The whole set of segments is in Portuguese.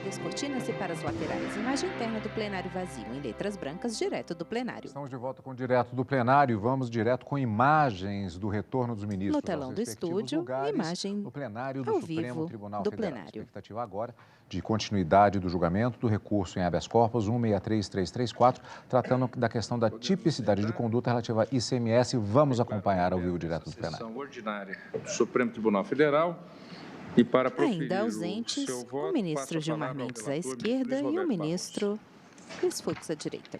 descortina-se para as laterais. Imagem interna do plenário vazio, em letras brancas, direto do plenário. Estamos de volta com o Direto do Plenário. Vamos direto com imagens do retorno dos ministros No telão do estúdio, imagem no plenário do ao Supremo vivo Tribunal do Federal. plenário. Expectativa agora de continuidade do julgamento do recurso em habeas corpus 163334, tratando da questão da tipicidade de conduta relativa a ICMS. Vamos acompanhar ao vivo direto do plenário. Sessão ordinária do Supremo Tribunal Federal. E para proferir Ainda ausentes, o seu voto, o ministro passo a Gilmar palavra ao Mendes à relator, esquerda Luiz e o Roberto ministro Luiz Fux à direita.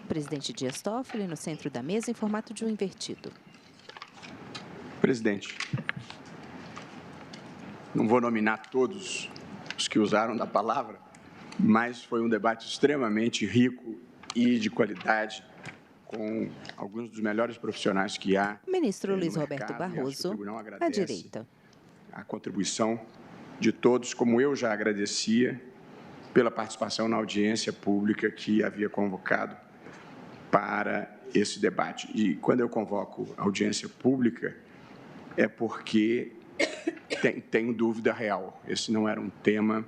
O presidente Dias Toffoli no centro da mesa em formato de um invertido. Presidente, não vou nominar todos os que usaram da palavra, mas foi um debate extremamente rico e de qualidade, com alguns dos melhores profissionais que há. Ministro Luiz no Roberto mercado, Barroso, à direita. A contribuição de todos, como eu já agradecia pela participação na audiência pública que havia convocado para esse debate. E quando eu convoco audiência pública, é porque tenho dúvida real. Esse não era um tema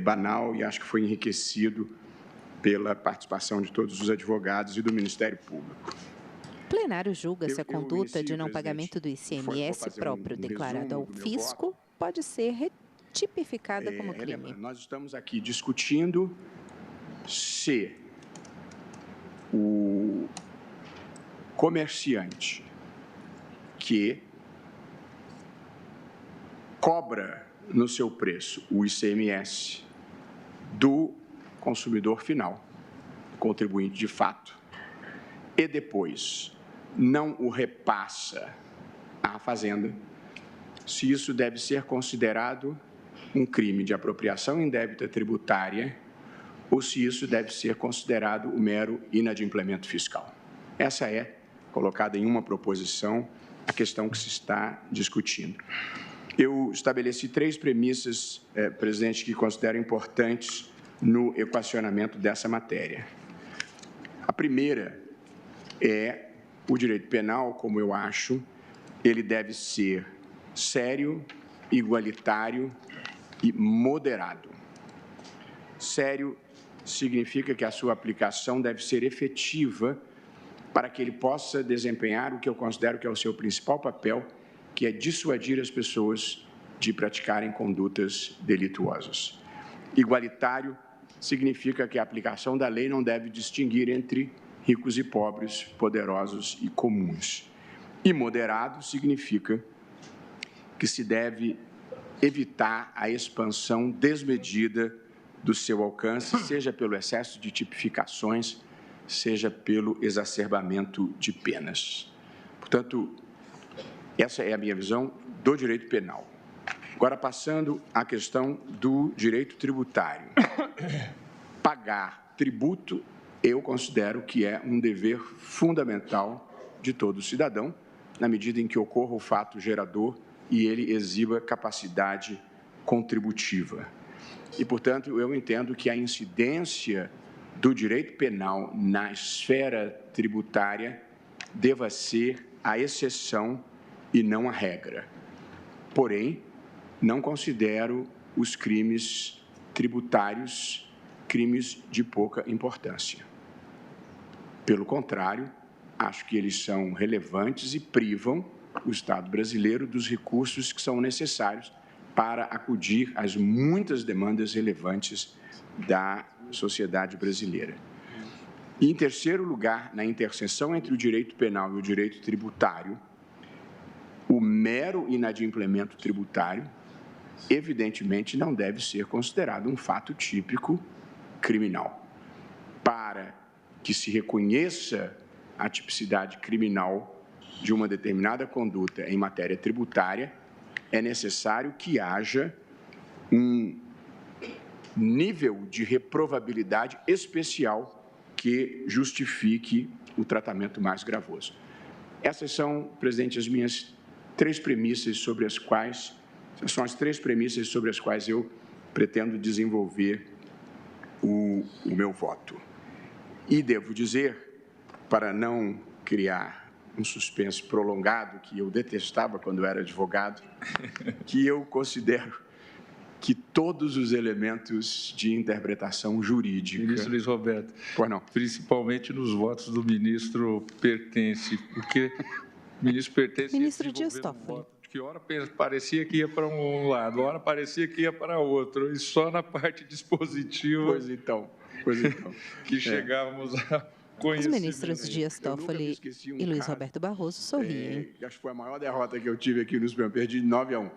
banal e acho que foi enriquecido pela participação de todos os advogados e do Ministério Público. O plenário julga se a conduta de não presidente, pagamento do ICMS fazer próprio declarado ao resumo do meu fisco voto. pode ser tipificada como crime. Helena, nós estamos aqui discutindo se o comerciante que cobra no seu preço o ICMS do consumidor final, contribuinte de fato, e depois não o repassa à Fazenda, se isso deve ser considerado um crime de apropriação indébita tributária ou se isso deve ser considerado o mero inadimplemento fiscal. Essa é, colocada em uma proposição, a questão que se está discutindo. Eu estabeleci 3 premissas, presidente, que considero importantes no equacionamento dessa matéria. A primeira é o direito penal, como eu acho, ele deve ser sério, igualitário e moderado. Sério significa que a sua aplicação deve ser efetiva para que ele possa desempenhar o que eu considero que é o seu principal papel, que é dissuadir as pessoas de praticarem condutas delituosas. Igualitário significa que a aplicação da lei não deve distinguir entre ricos e pobres, poderosos e comuns. E moderado significa que se deve evitar a expansão desmedida do seu alcance, seja pelo excesso de tipificações, seja pelo exacerbamento de penas. Portanto, essa é a minha visão do direito penal. Agora, passando à questão do direito tributário. Pagar tributo, eu considero que é um dever fundamental de todo cidadão, na medida em que ocorra o fato gerador e ele exiba capacidade contributiva. E, portanto, eu entendo que a incidência do direito penal na esfera tributária deva ser a exceção e não a regra. Porém, não considero os crimes tributários crimes de pouca importância. Pelo contrário, acho que eles são relevantes e privam o Estado brasileiro dos recursos que são necessários para acudir às muitas demandas relevantes da sociedade brasileira. E, em terceiro lugar, na interseção entre o direito penal e o direito tributário, o mero inadimplemento tributário, evidentemente, não deve ser considerado um fato típico criminal. Para que se reconheça a tipicidade criminal de uma determinada conduta em matéria tributária, é necessário que haja um nível de reprovabilidade especial que justifique o tratamento mais gravoso. Essas são, presidente, as minhas 3 premissas sobre as quais, são as 3 premissas sobre as quais eu pretendo desenvolver o meu voto. E devo dizer, para não criar um suspense prolongado, que eu detestava quando era advogado, que eu considero que todos os elementos de interpretação jurídica... Ministro Luiz Roberto, pois não. Principalmente nos votos do ministro Pertence, porque o ministro Pertence... Ministro Dias Toffoli. Que hora parecia que ia para um lado, hora parecia que ia para outro, e só na parte dispositiva... Pois então. que chegávamos a Os ministros Dias Toffoli e Luiz Roberto Barroso sorriem. Acho que foi a maior derrota que eu tive aqui no Supremo. Perdi de 9-1.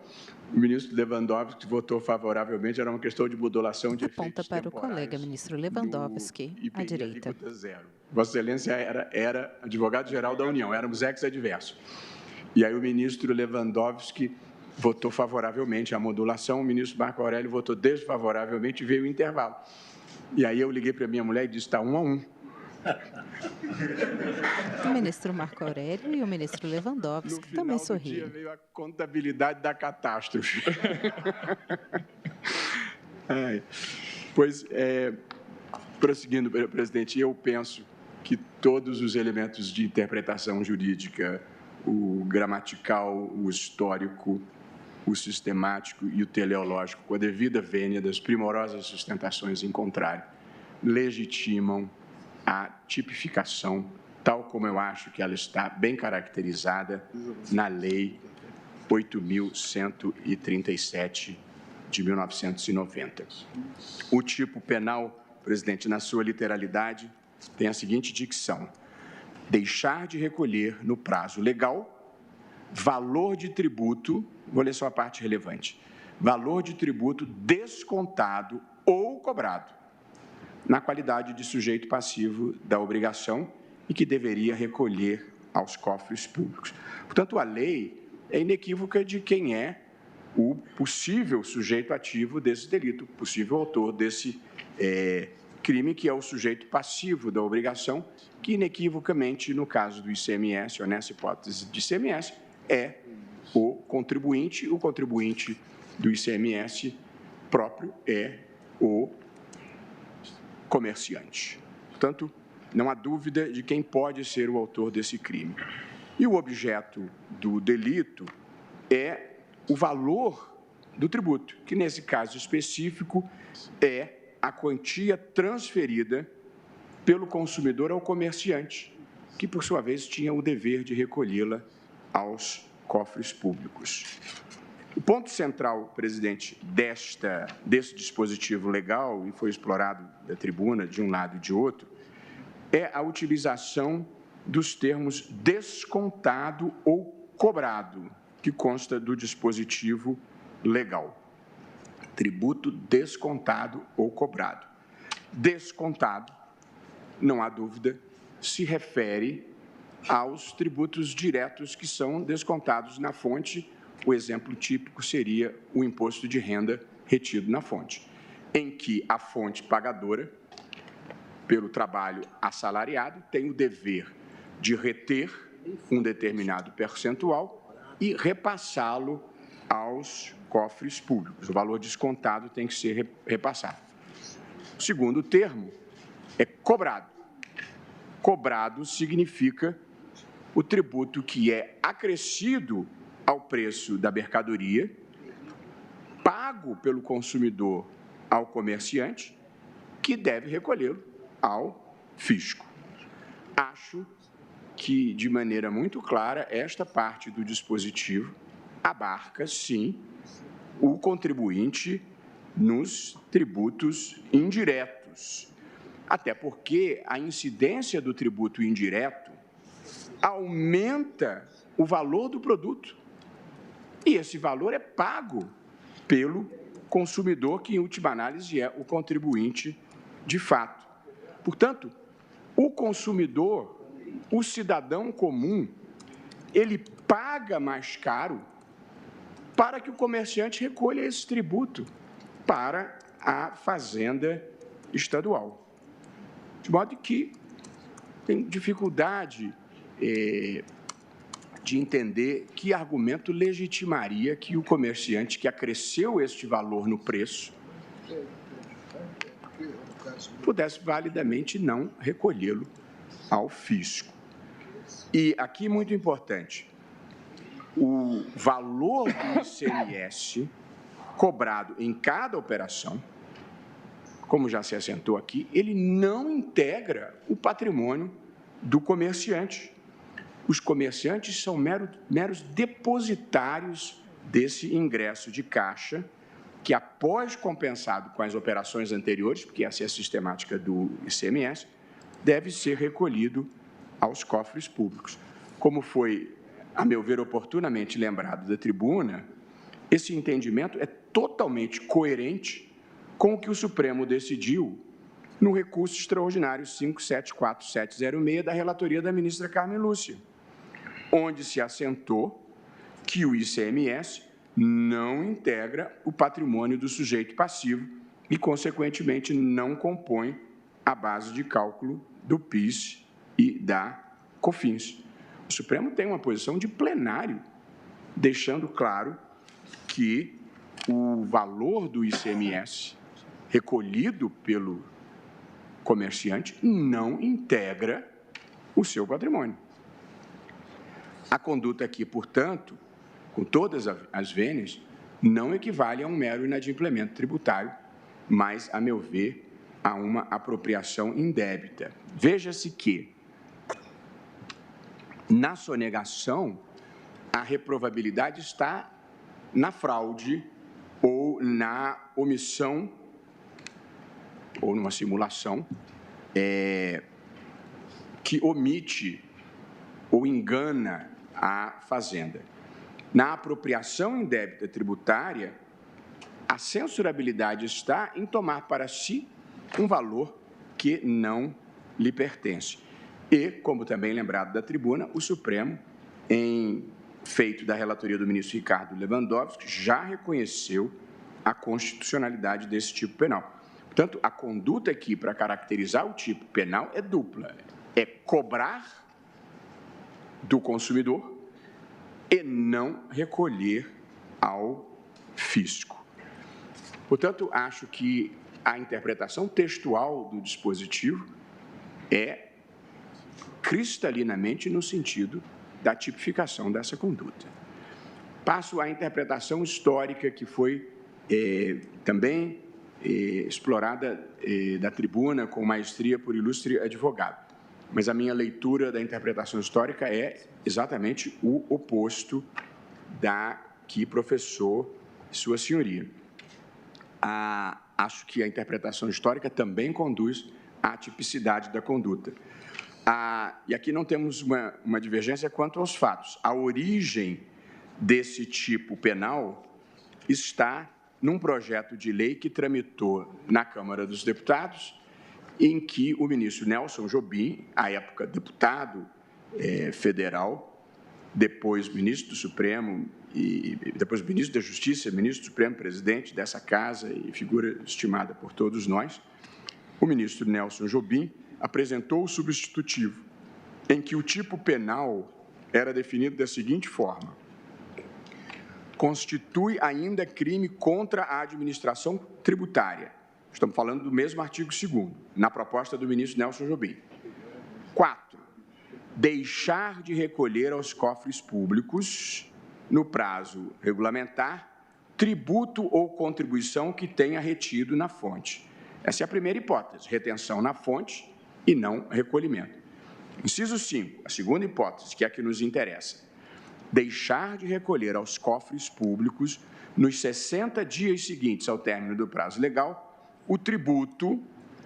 O ministro Lewandowski votou favoravelmente, era uma questão de modulação de efeitos Aponta para o colega ministro Lewandowski, à direita. Zero. Vossa Excelência era advogado-geral da União, éramos ex-adversos. E aí o ministro Lewandowski votou favoravelmente à modulação, o ministro Marco Aurélio votou desfavoravelmente e veio o intervalo. E aí eu liguei para minha mulher e disse, está 1-1. O ministro Marco Aurélio e o ministro Lewandowski também sorriem. No final do dia veio a contabilidade da catástrofe. Prosseguindo, presidente, eu penso que todos os elementos de interpretação jurídica, o gramatical, o histórico, o sistemático e o teleológico, com a devida vênia das primorosas sustentações em contrário, legitimam a tipificação, tal como eu acho que ela está bem caracterizada na Lei 8.137 de 1990. O tipo penal, presidente, na sua literalidade, tem a seguinte dicção: deixar de recolher no prazo legal valor de tributo, vou ler só a parte relevante, valor de tributo descontado ou cobrado, na qualidade de sujeito passivo da obrigação e que deveria recolher aos cofres públicos. Portanto, a lei é inequívoca de quem é o possível sujeito ativo desse delito, possível autor desse crime, que é o sujeito passivo da obrigação, que inequivocamente, no caso do ICMS, ou nessa hipótese de ICMS, é o contribuinte do ICMS próprio é o comerciante. Portanto, não há dúvida de quem pode ser o autor desse crime. E o objeto do delito é o valor do tributo, que nesse caso específico é a quantia transferida pelo consumidor ao comerciante, que por sua vez tinha o dever de recolhê-la aos cofres públicos. O ponto central, presidente, desse dispositivo legal, e foi explorado da tribuna de um lado e de outro, é a utilização dos termos descontado ou cobrado, que consta do dispositivo legal. Tributo descontado ou cobrado. Descontado, não há dúvida, se refere aos tributos diretos que são descontados na fonte. O exemplo típico seria o imposto de renda retido na fonte, em que a fonte pagadora, pelo trabalho assalariado, tem o dever de reter um determinado percentual e repassá-lo aos cofres públicos. O valor descontado tem que ser repassado. O segundo termo é cobrado. Cobrado significa o tributo que é acrescido ao preço da mercadoria, pago pelo consumidor ao comerciante, que deve recolhê-lo ao fisco. Acho que, de maneira muito clara, esta parte do dispositivo abarca, sim, o contribuinte nos tributos indiretos, até porque a incidência do tributo indireto aumenta o valor do produto. E esse valor é pago pelo consumidor, que, em última análise, é o contribuinte de fato. Portanto, o consumidor, o cidadão comum, ele paga mais caro para que o comerciante recolha esse tributo para a fazenda estadual. De modo que tem dificuldade de entender que argumento legitimaria que o comerciante que acresceu este valor no preço pudesse validamente não recolhê-lo ao fisco. E aqui, muito importante, o valor do ICMS cobrado em cada operação, como já se assentou aqui, ele não integra o patrimônio do comerciante. Os comerciantes são meros depositários desse ingresso de caixa, que após compensado com as operações anteriores, porque essa é a sistemática do ICMS, deve ser recolhido aos cofres públicos. Como foi, a meu ver, oportunamente lembrado da tribuna, esse entendimento é totalmente coerente com o que o Supremo decidiu no recurso extraordinário 574706 da relatoria da ministra Carmen Lúcia, onde se assentou que o ICMS não integra o patrimônio do sujeito passivo e, consequentemente, não compõe a base de cálculo do PIS e da COFINS. O Supremo tem uma posição de plenário, deixando claro que o valor do ICMS recolhido pelo comerciante não integra o seu patrimônio. A conduta aqui, portanto, com todas as vênias, não equivale a um mero inadimplemento tributário, mas, a meu ver, a uma apropriação indébita. Veja-se que, na sonegação, a reprovabilidade está na fraude ou na omissão ou numa simulação que omite ou engana a fazenda. Na apropriação indébita tributária, a censurabilidade está em tomar para si um valor que não lhe pertence. E, como também lembrado da tribuna, o Supremo, em feito da relatoria do ministro Ricardo Lewandowski, já reconheceu a constitucionalidade desse tipo penal. Portanto, a conduta aqui para caracterizar o tipo penal é dupla. É cobrar do consumidor e não recolher ao fisco. Portanto, acho que a interpretação textual do dispositivo é cristalinamente no sentido da tipificação dessa conduta. Passo à interpretação histórica que foi também explorada da tribuna com maestria por ilustre advogado. Mas a minha leitura da interpretação histórica é exatamente o oposto da que professou Sua Senhoria. Acho que a interpretação histórica também conduz à tipicidade da conduta. E aqui não temos uma divergência quanto aos fatos. A origem desse tipo penal está num projeto de lei que tramitou na Câmara dos Deputados, em que o ministro Nelson Jobim, à época deputado federal, depois ministro do Supremo, e depois ministro da Justiça, ministro do Supremo, presidente dessa casa e figura estimada por todos nós, o ministro Nelson Jobim apresentou o substitutivo, em que o tipo penal era definido da seguinte forma: constitui ainda crime contra a administração tributária. Estamos falando do mesmo artigo 2º, na proposta do ministro Nelson Jobim. 4. Deixar de recolher aos cofres públicos, no prazo regulamentar, tributo ou contribuição que tenha retido na fonte. Essa é a primeira hipótese, retenção na fonte e não recolhimento. Inciso 5, a segunda hipótese, que é a que nos interessa. Deixar de recolher aos cofres públicos, nos 60 dias seguintes ao término do prazo legal, o tributo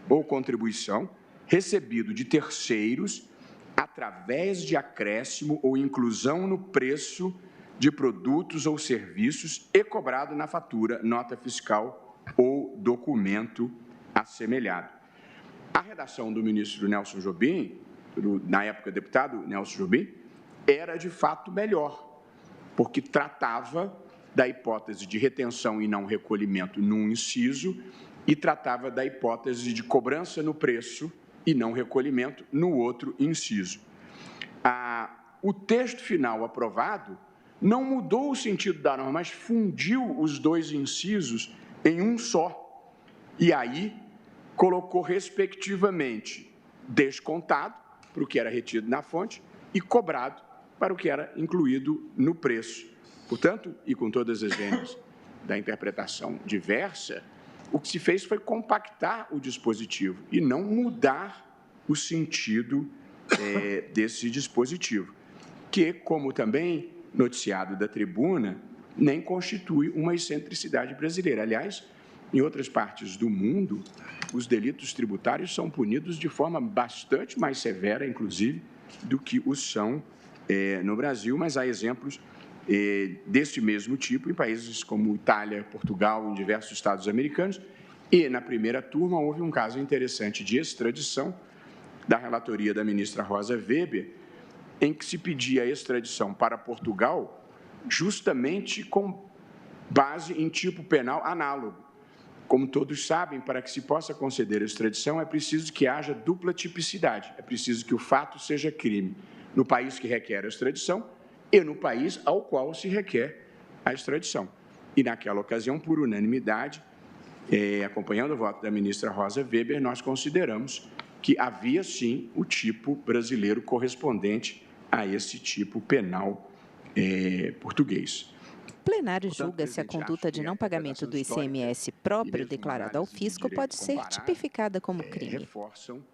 ou contribuição recebido de terceiros através de acréscimo ou inclusão no preço de produtos ou serviços e cobrado na fatura, nota fiscal ou documento assemelhado. A redação do ministro Nelson Jobim, na época deputado Nelson Jobim, era de fato melhor, porque tratava da hipótese de retenção e não recolhimento num inciso e tratava da hipótese de cobrança no preço e não recolhimento no outro inciso. O texto final aprovado não mudou o sentido da norma, mas fundiu os dois incisos em um só. E aí colocou, respectivamente, descontado, para o que era retido na fonte, e cobrado para o que era incluído no preço. Portanto, e com todas as vênias da interpretação diversa, o que se fez foi compactar o dispositivo e não mudar o sentido desse dispositivo, que, como também noticiado da tribuna, nem constitui uma excentricidade brasileira. Aliás, em outras partes do mundo, os delitos tributários são punidos de forma bastante mais severa, inclusive, do que os são no Brasil, mas há exemplos deste mesmo tipo em países como Itália, Portugal, em diversos estados americanos. E, na primeira turma, houve um caso interessante de extradição da relatoria da ministra Rosa Weber, em que se pedia a extradição para Portugal justamente com base em tipo penal análogo. Como todos sabem, para que se possa conceder a extradição, é preciso que haja dupla tipicidade. É preciso que o fato seja crime no país que requer a extradição e no país ao qual se requer a extradição. E, naquela ocasião, por unanimidade, acompanhando o voto da ministra Rosa Weber, nós consideramos que havia, sim, o tipo brasileiro correspondente a esse tipo penal português. O plenário julga se a conduta de não pagamento do ICMS próprio declarado ao fisco pode ser tipificada como crime. Reforçam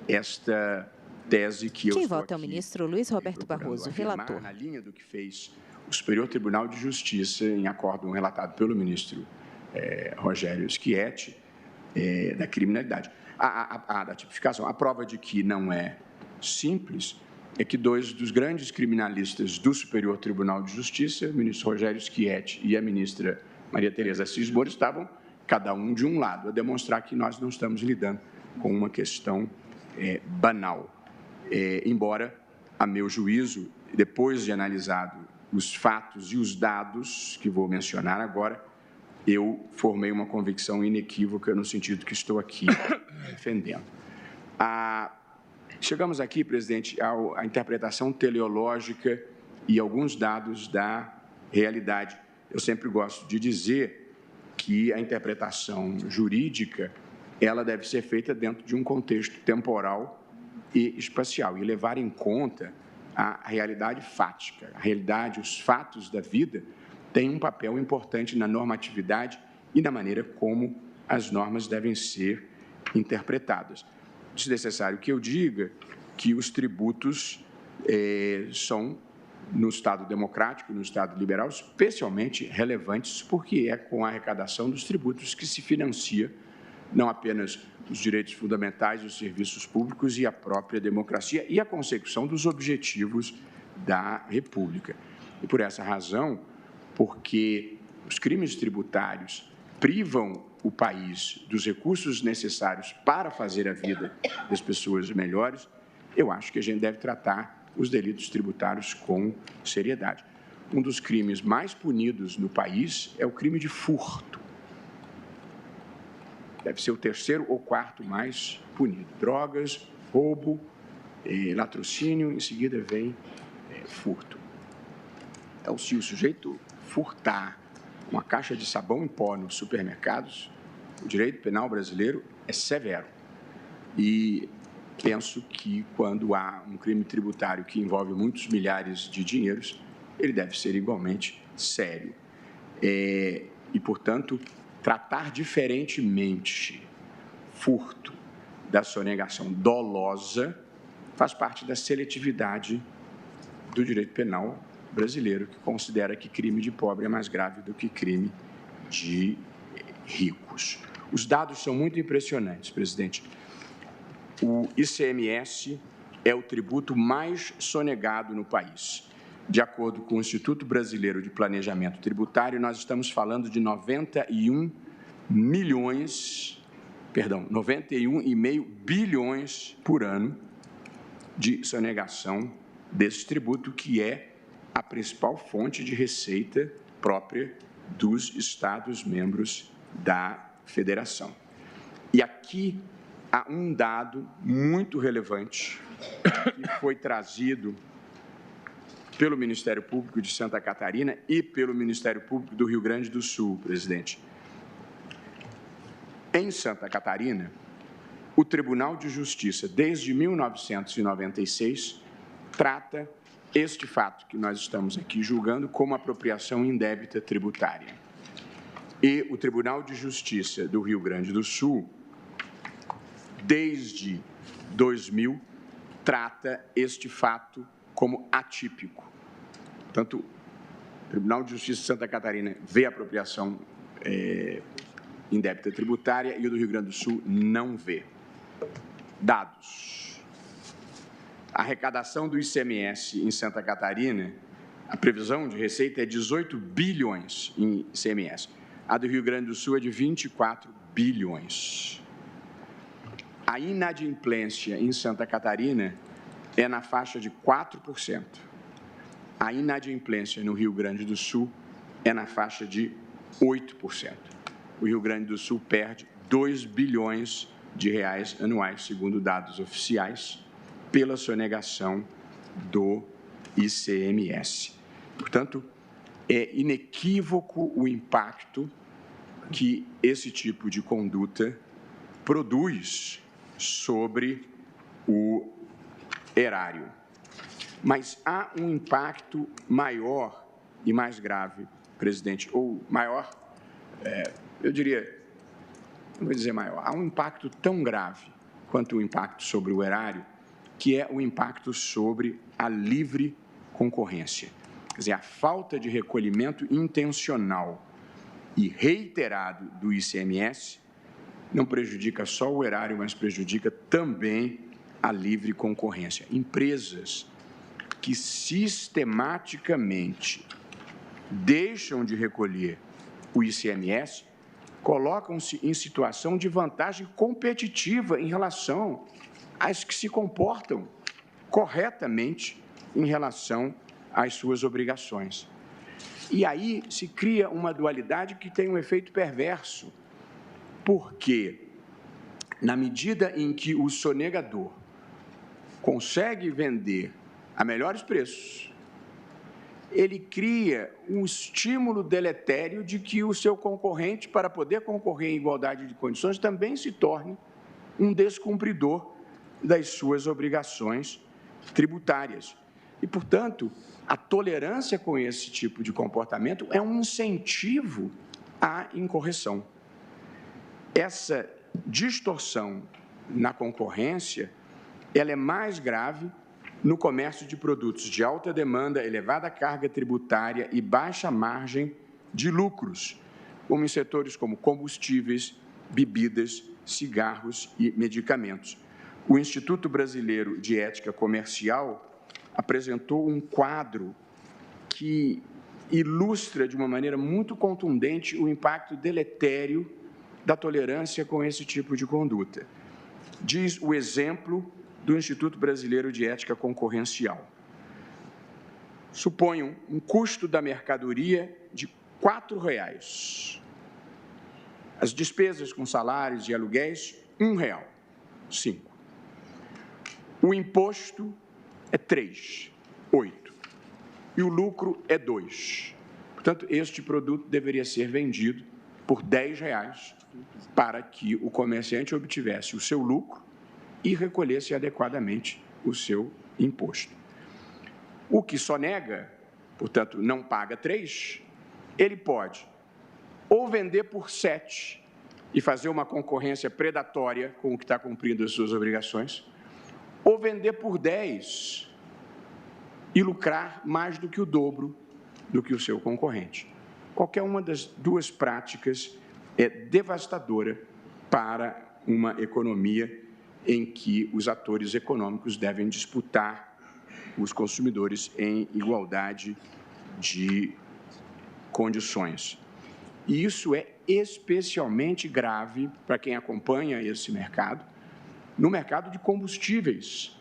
esta tese que Quem vota é o ministro Luiz Roberto Barroso, relator. Na linha do que fez o Superior Tribunal de Justiça, em acórdão relatado pelo ministro Rogério Schietti, da criminalidade. Da tipificação. A prova de que não é simples é que dois dos grandes criminalistas do Superior Tribunal de Justiça, o ministro Rogério Schietti e a ministra Maria Tereza Assis Moura, estavam cada um de um lado, a demonstrar que nós não estamos lidando com uma questão banal. Embora, a meu juízo, depois de analisado os fatos e os dados que vou mencionar agora, eu formei uma convicção inequívoca no sentido que estou aqui defendendo. Chegamos aqui, presidente, à interpretação teleológica e alguns dados da realidade. Eu sempre gosto de dizer que a interpretação jurídica ela deve ser feita dentro de um contexto temporal e espacial e levar em conta a realidade fática. A realidade, os fatos da vida têm um papel importante na normatividade e na maneira como as normas devem ser interpretadas. É necessário que eu diga que os tributos são, no Estado democrático, no Estado liberal, especialmente relevantes, porque é com a arrecadação dos tributos que se financia não apenas os direitos fundamentais, os serviços públicos e a própria democracia e a consecução dos objetivos da República. E por essa razão, porque os crimes tributários privam o país dos recursos necessários para fazer a vida das pessoas melhores, eu acho que a gente deve tratar os delitos tributários com seriedade. Um dos crimes mais punidos no país é o crime de furto. Deve ser o terceiro ou quarto mais punido. Drogas, roubo, latrocínio, em seguida vem furto. Então, se o sujeito furtar uma caixa de sabão em pó nos supermercados, o direito penal brasileiro é severo. E penso que, quando há um crime tributário que envolve muitos milhares de dinheiros, ele deve ser igualmente sério. E, portanto, tratar diferentemente furto da sonegação dolosa faz parte da seletividade do direito penal brasileiro, que considera que crime de pobre é mais grave do que crime de ricos. Os dados são muito impressionantes, presidente. O ICMS é o tributo mais sonegado no país. De acordo com o Instituto Brasileiro de Planejamento Tributário, nós estamos falando de 91,5 bilhões por ano de sonegação desse tributo, que é a principal fonte de receita própria dos Estados-membros da Federação. E aqui há um dado muito relevante que foi trazido pelo Ministério Público de Santa Catarina e pelo Ministério Público do Rio Grande do Sul, presidente. Em Santa Catarina, o Tribunal de Justiça, desde 1996, trata este fato que nós estamos aqui julgando como apropriação indébita tributária. E o Tribunal de Justiça do Rio Grande do Sul, desde 2000, trata este fato como atípico. Portanto, o Tribunal de Justiça de Santa Catarina vê a apropriação indébita tributária e o do Rio Grande do Sul não vê. Dados. A arrecadação do ICMS em Santa Catarina, a previsão de receita é 18 bilhões em ICMS. A do Rio Grande do Sul é de 24 bilhões. A inadimplência em Santa Catarina é na faixa de 4%. A inadimplência no Rio Grande do Sul é na faixa de 8%. O Rio Grande do Sul perde 2 bilhões de reais anuais, segundo dados oficiais, pela sonegação do ICMS. Portanto, é inequívoco o impacto que esse tipo de conduta produz sobre o erário. Mas há um impacto maior e mais grave, presidente, ou maior, eu diria, não vou dizer maior, há um impacto tão grave quanto o impacto sobre o erário, que é o impacto sobre a livre concorrência. Quer dizer, a falta de recolhimento intencional e reiterado do ICMS não prejudica só o erário, mas prejudica também a livre concorrência. Empresas que sistematicamente deixam de recolher o ICMS colocam-se em situação de vantagem competitiva em relação às que se comportam corretamente em relação às suas obrigações. E aí se cria uma dualidade que tem um efeito perverso, porque na medida em que o sonegador consegue vender a melhores preços, ele cria um estímulo deletério de que o seu concorrente, para poder concorrer em igualdade de condições, também se torne um descumpridor das suas obrigações tributárias. E, portanto, a tolerância com esse tipo de comportamento é um incentivo à incorreção. Essa distorção na concorrência, ela é mais grave no comércio de produtos de alta demanda, elevada carga tributária e baixa margem de lucros, como em setores como combustíveis, bebidas, cigarros e medicamentos. O Instituto Brasileiro de Ética Comercial apresentou um quadro que ilustra de uma maneira muito contundente o impacto deletério da tolerância com esse tipo de conduta. Diz o exemplo do Instituto Brasileiro de Ética Concorrencial. Suponham um custo da mercadoria de R$ 4,00. As despesas com salários e aluguéis, R$ 1,00, 5. O imposto é 3, 8. E o lucro é 2. Portanto, este produto deveria ser vendido por R$ 10,00 para que o comerciante obtivesse o seu lucro e recolhesse adequadamente o seu imposto. O que sonega, portanto, não paga 3, ele pode ou vender por 7 e fazer uma concorrência predatória com o que está cumprindo as suas obrigações, ou vender por 10 e lucrar mais do que o dobro do que o seu concorrente. Qualquer uma das duas práticas é devastadora para uma economia em que os atores econômicos devem disputar os consumidores em igualdade de condições. E isso é especialmente grave para quem acompanha esse mercado, no mercado de combustíveis,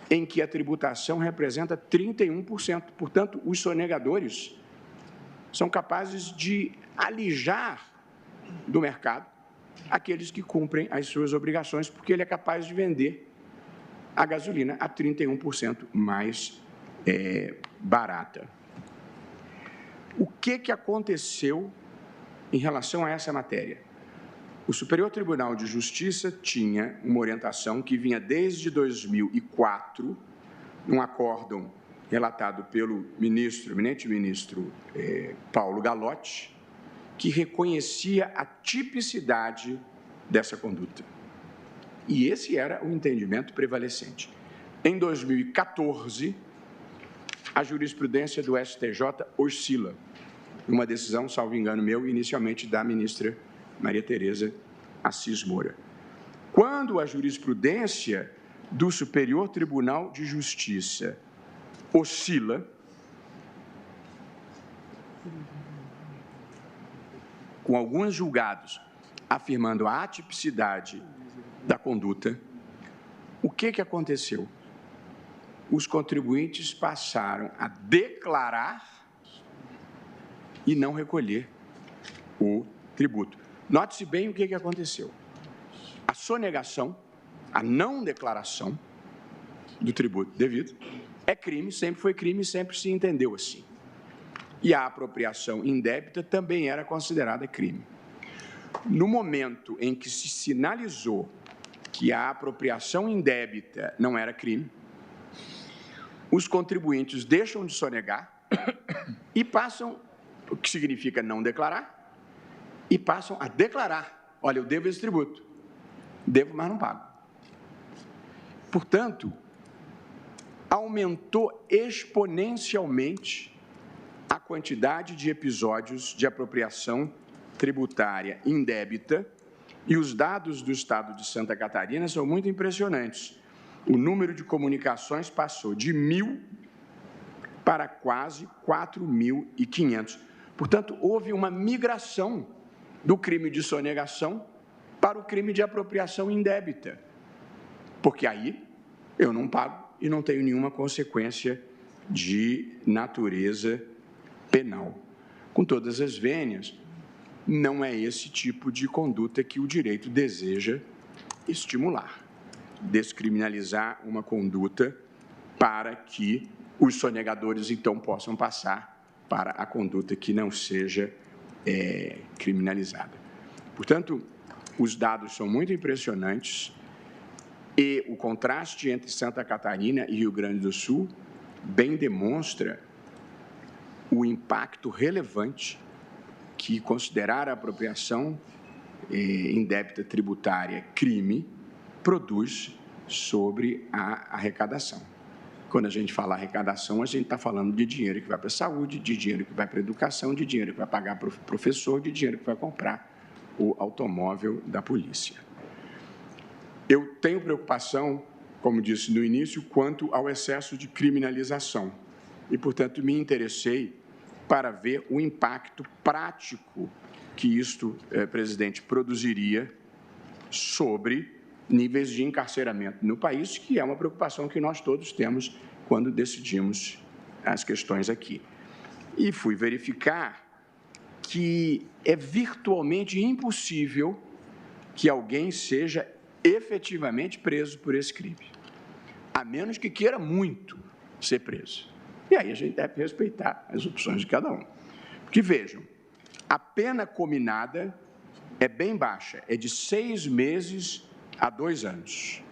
em que a tributação representa 31%. Portanto, os sonegadores são capazes de alijar do mercado aqueles que cumprem as suas obrigações, porque ele é capaz de vender a gasolina a 31% mais barata. O que aconteceu em relação a essa matéria? O Superior Tribunal de Justiça tinha uma orientação que vinha desde 2004 um acórdão relatado pelo eminente ministro Paulo Galotti, que reconhecia a tipicidade dessa conduta. E esse era o entendimento prevalecente. Em 2014, a jurisprudência do STJ oscila, uma decisão, salvo engano meu, inicialmente da ministra Maria Tereza Assis Moura. Quando a jurisprudência do Superior Tribunal de Justiça oscila, com alguns julgados afirmando a atipicidade da conduta, o que aconteceu? Os contribuintes passaram a declarar e não recolher o tributo. Note-se bem o que aconteceu. A sonegação, a não declaração do tributo devido é crime, sempre foi crime, sempre se entendeu assim. E a apropriação indébita também era considerada crime. No momento em que se sinalizou que a apropriação indébita não era crime, os contribuintes deixam de sonegar e passam, o que significa não declarar, e passam a declarar: olha, eu devo esse tributo, devo, mas não pago. Portanto, aumentou exponencialmente a quantidade de episódios de apropriação tributária indébita, e os dados do Estado de Santa Catarina são muito impressionantes. O número de comunicações passou de 1.000 para quase 4.500. Portanto, houve uma migração do crime de sonegação para o crime de apropriação indébita, porque aí eu não pago e não tenho nenhuma consequência de natureza penal. Com todas as vênias, não é esse tipo de conduta que o direito deseja estimular. Descriminalizar uma conduta para que os sonegadores, então, possam passar para a conduta que não seja criminalizada. Portanto, os dados são muito impressionantes e o contraste entre Santa Catarina e Rio Grande do Sul bem demonstra o impacto relevante que considerar a apropriação indébita tributária crime produz sobre a arrecadação. Quando a gente fala arrecadação, a gente está falando de dinheiro que vai para a saúde, de dinheiro que vai para a educação, de dinheiro que vai pagar para o professor, de dinheiro que vai comprar o automóvel da polícia. Eu tenho preocupação, como disse no início, quanto ao excesso de criminalização e, portanto, me interessei para ver o impacto prático que isto, presidente, produziria sobre níveis de encarceramento no país, que é uma preocupação que nós todos temos quando decidimos as questões aqui. E fui verificar que é virtualmente impossível que alguém seja efetivamente preso por esse crime, a menos que queira muito ser preso. E aí a gente deve respeitar as opções de cada um. Porque, vejam, a pena cominada é bem baixa, é de 6 meses a 2 anos.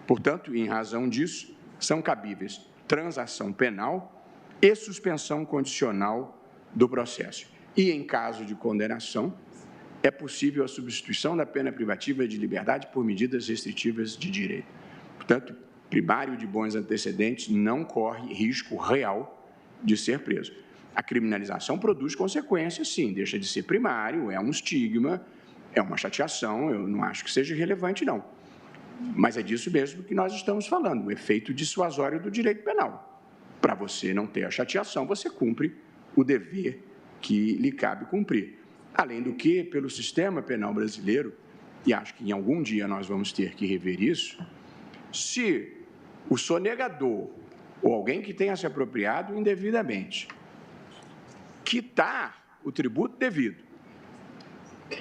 Portanto, em razão disso, são cabíveis transação penal e suspensão condicional do processo. E, em caso de condenação, é possível a substituição da pena privativa de liberdade por medidas restritivas de direito. Portanto, primário de bons antecedentes não corre risco real de ser preso. A criminalização produz consequências, sim, deixa de ser primário, é um estigma, é uma chateação, eu não acho que seja relevante, não. Mas é disso mesmo que nós estamos falando, o efeito dissuasório do direito penal. Para você não ter a chateação, você cumpre o dever que lhe cabe cumprir. Além do que, pelo sistema penal brasileiro, e acho que em algum dia nós vamos ter que rever isso, se o sonegador ou alguém que tenha se apropriado indevidamente quitar o tributo devido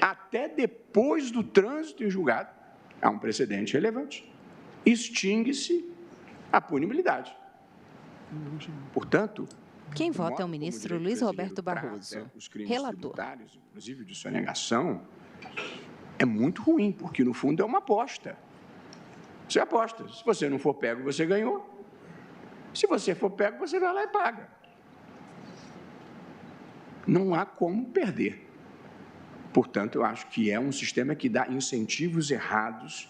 até depois do trânsito em julgado, há um precedente relevante, extingue-se a punibilidade. Portanto, quem vota é o ministro Luiz Roberto Barroso, relator. Inclusive de sonegação, é muito ruim, porque no fundo é uma aposta. Você aposta, se você não for pego, você ganhou. Se você for pego, você vai lá e paga. Não há como perder. Portanto, eu acho que é um sistema que dá incentivos errados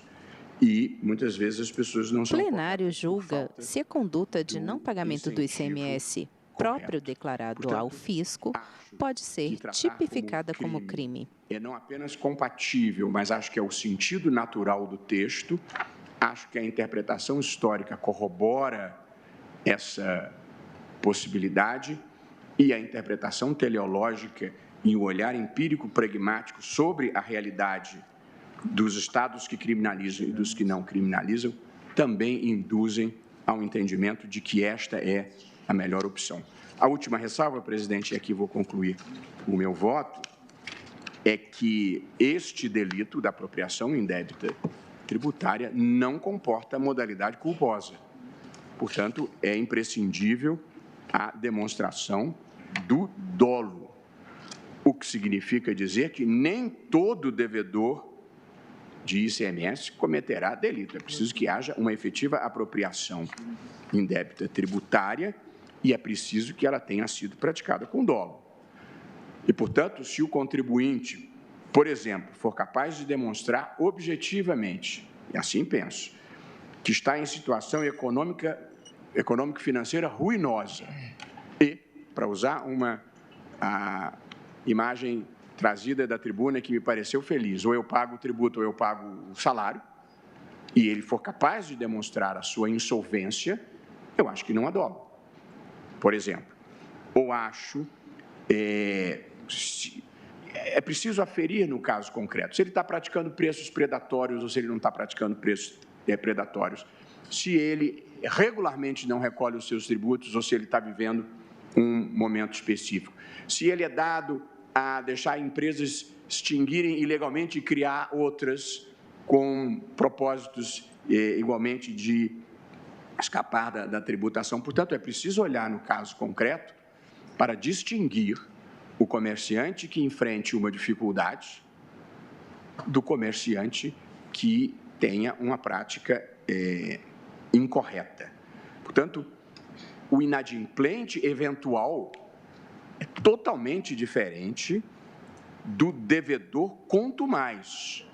e, muitas vezes, as pessoas não são... O plenário julga se a conduta de não pagamento do ICMS próprio declarado ao fisco pode ser tipificada como crime. É não apenas compatível, mas acho que é o sentido natural do texto. Acho que a interpretação histórica corrobora essa possibilidade e a interpretação teleológica e o olhar empírico pragmático sobre a realidade dos estados que criminalizam e dos que não criminalizam também induzem ao entendimento de que esta é a melhor opção. A última ressalva, presidente, e aqui vou concluir o meu voto, é que este delito da apropriação indébita tributária não comporta modalidade culposa. Portanto, é imprescindível a demonstração do dolo, o que significa dizer que nem todo devedor de ICMS cometerá delito. É preciso que haja uma efetiva apropriação indébita tributária e é preciso que ela tenha sido praticada com dolo. E, portanto, se o contribuinte, por exemplo, for capaz de demonstrar objetivamente, e assim penso, que está em situação econômico-financeira ruinosa e, para usar a imagem trazida da tribuna que me pareceu feliz, ou eu pago o tributo ou eu pago o salário, e ele for capaz de demonstrar a sua insolvência, eu acho que não há dolo. Por exemplo, ou acho, é preciso aferir no caso concreto, se ele está praticando preços predatórios ou se ele não está praticando preços predatórios, se ele regularmente não recolhe os seus tributos ou se ele está vivendo um momento específico, se ele é dado a deixar empresas extinguirem ilegalmente e criar outras com propósitos igualmente de escapar da tributação. Portanto, é preciso olhar no caso concreto para distinguir o comerciante que enfrente uma dificuldade do comerciante que tenha uma prática incorreta. Portanto, o inadimplente eventual é totalmente diferente do devedor quanto mais,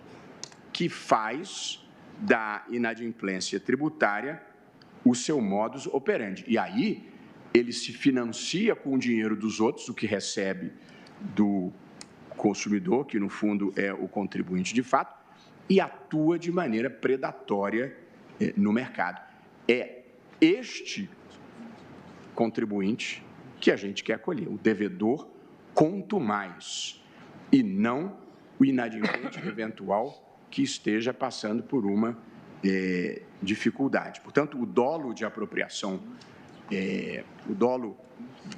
que faz da inadimplência tributária o seu modus operandi. E aí, ele se financia com o dinheiro dos outros, o que recebe do consumidor, que no fundo é o contribuinte de fato, e atua de maneira predatória no mercado. É este contribuinte que a gente quer acolher, o devedor quanto mais, e não o inadimplente eventual que esteja passando por uma dificuldade. Portanto, o dolo de apropriação, o dolo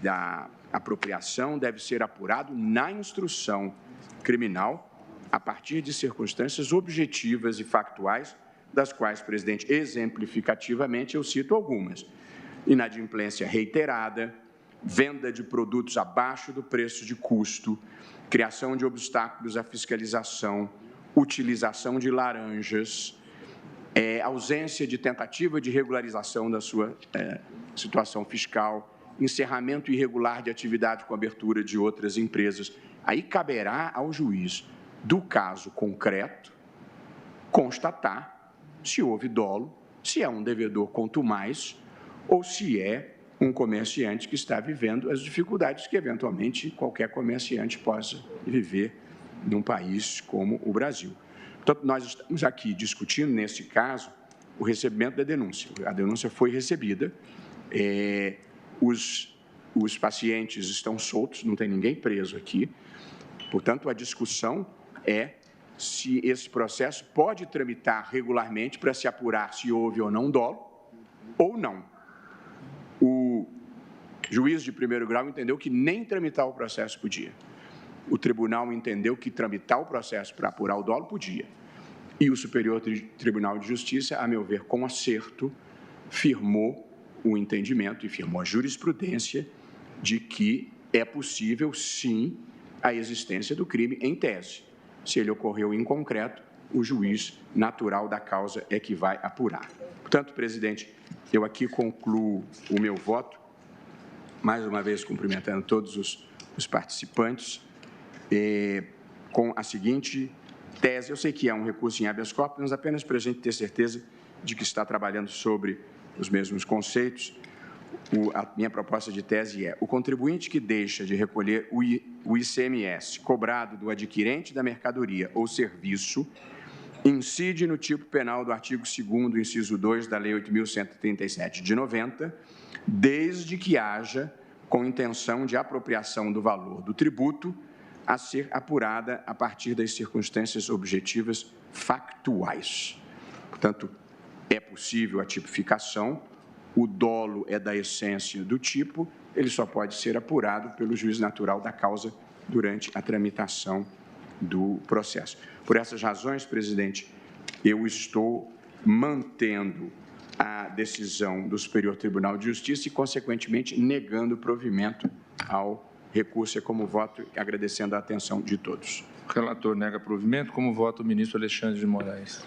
da apropriação deve ser apurado na instrução criminal a partir de circunstâncias objetivas e factuais, das quais, presidente, exemplificativamente, eu cito algumas: inadimplência reiterada, venda de produtos abaixo do preço de custo, criação de obstáculos à fiscalização, utilização de laranjas, ausência de tentativa de regularização da sua situação fiscal, encerramento irregular de atividade com abertura de outras empresas. Aí caberá ao juiz, do caso concreto, constatar se houve dolo, se é um devedor quanto mais, ou se é um comerciante que está vivendo as dificuldades que, eventualmente, qualquer comerciante possa viver num país como o Brasil. Portanto, nós estamos aqui discutindo, nesse caso, o recebimento da denúncia. A denúncia foi recebida, os pacientes estão soltos, não tem ninguém preso aqui. Portanto, a discussão é se esse processo pode tramitar regularmente para se apurar se houve ou não dolo, ou não. O juiz de primeiro grau entendeu que nem tramitar o processo podia. O tribunal entendeu que tramitar o processo para apurar o dolo podia. E o Superior Tribunal de Justiça, a meu ver, com acerto, firmou o entendimento e firmou a jurisprudência de que é possível, sim, a existência do crime em tese. Se ele ocorreu em concreto, o juiz natural da causa é que vai apurar. Portanto, presidente, eu aqui concluo o meu voto, mais uma vez cumprimentando todos os participantes, com a seguinte tese. Eu sei que é um recurso em habeas corpus, mas apenas para a gente ter certeza de que está trabalhando sobre os mesmos conceitos. A minha proposta de tese é: o contribuinte que deixa de recolher o ICMS cobrado do adquirente da mercadoria ou serviço incide no tipo penal do artigo 2º, inciso 2 da Lei 8.137 de 90, desde que haja com intenção de apropriação do valor do tributo a ser apurada a partir das circunstâncias objetivas factuais. Portanto, é possível a tipificação, o dolo é da essência do tipo, ele só pode ser apurado pelo juiz natural da causa durante a tramitação do processo. Por essas razões, presidente, eu estou mantendo a decisão do Superior Tribunal de Justiça e, consequentemente, negando o provimento ao recurso. É como voto, agradecendo a atenção de todos. O relator nega provimento. Como vota o ministro Alexandre de Moraes?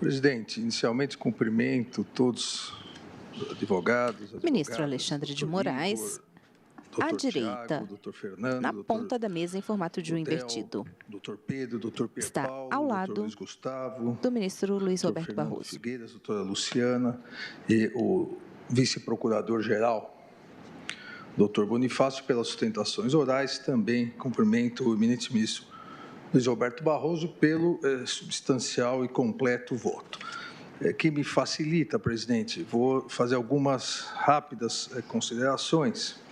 Presidente, inicialmente cumprimento todos os advogados. Ministro Alexandre de Moraes, à direita, na ponta da mesa em formato de U invertido. Está ao lado do ministro Luiz Roberto Barroso. Figueiras, doutora Luciana e o vice-procurador-geral, doutor Bonifácio, pelas sustentações orais. Também cumprimento o eminente ministro Luiz Roberto Barroso pelo substancial e completo voto. Que me facilita, presidente, vou fazer algumas rápidas considerações.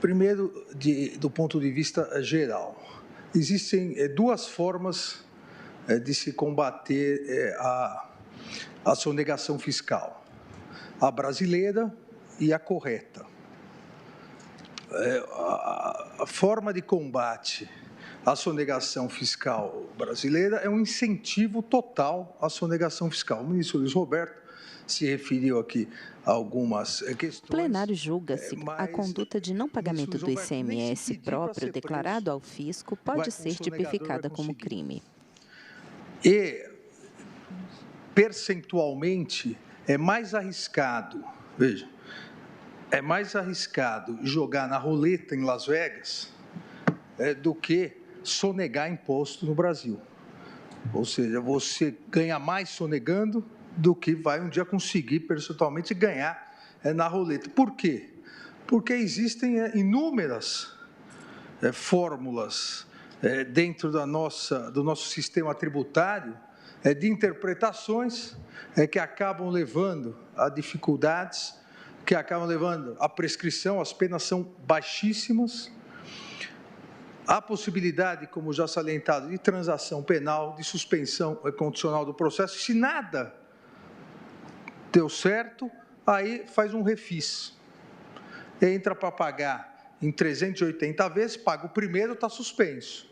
Primeiro, do ponto de vista geral, existem duas formas de se combater a sonegação fiscal: a brasileira e a correta. A forma de combate à sonegação fiscal brasileira é um incentivo total à sonegação fiscal. O ministro Luiz Roberto se referiu aqui a algumas questões. O plenário julga-se a conduta de não pagamento do ICMS próprio declarado ao fisco pode ser tipificada como crime. E, percentualmente, é mais arriscado, veja, é mais arriscado jogar na roleta em Las Vegas do que sonegar imposto no Brasil. Ou seja, você ganha mais sonegando do que vai um dia conseguir percentualmente ganhar na roleta. Por quê? Porque existem inúmeras fórmulas dentro do nosso sistema tributário de interpretações que acabam levando a dificuldades, que acabam levando à prescrição. As penas são baixíssimas. Há possibilidade, como já salientado, de transação penal, de suspensão condicional do processo. Se nada deu certo, aí faz um refis. Entra para pagar em 380 vezes, paga o primeiro, está suspenso.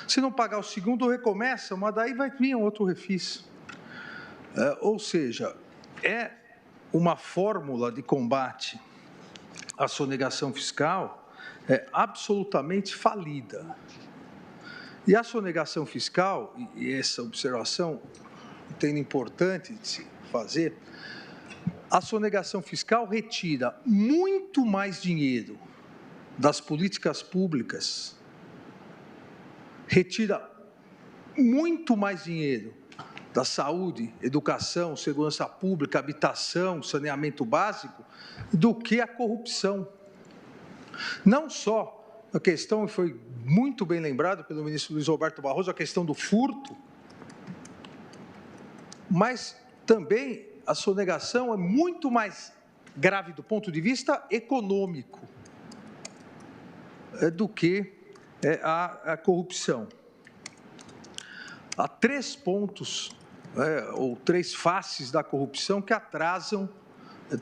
Se não pagar o segundo, recomeça, mas daí vai vir outro refis. Ou seja, é uma fórmula de combate à sonegação fiscal absolutamente falida. E a sonegação fiscal, e essa observação entendo importante de se fazer, a sonegação fiscal retira muito mais dinheiro das políticas públicas, retira muito mais dinheiro da saúde, educação, segurança pública, habitação, saneamento básico, do que a corrupção. Não só a questão, foi muito bem lembrado pelo ministro Luiz Roberto Barroso, a questão do furto, mas também a sonegação é muito mais grave do ponto de vista econômico do que a corrupção. Há 3 pontos, ou 3 faces da corrupção que atrasam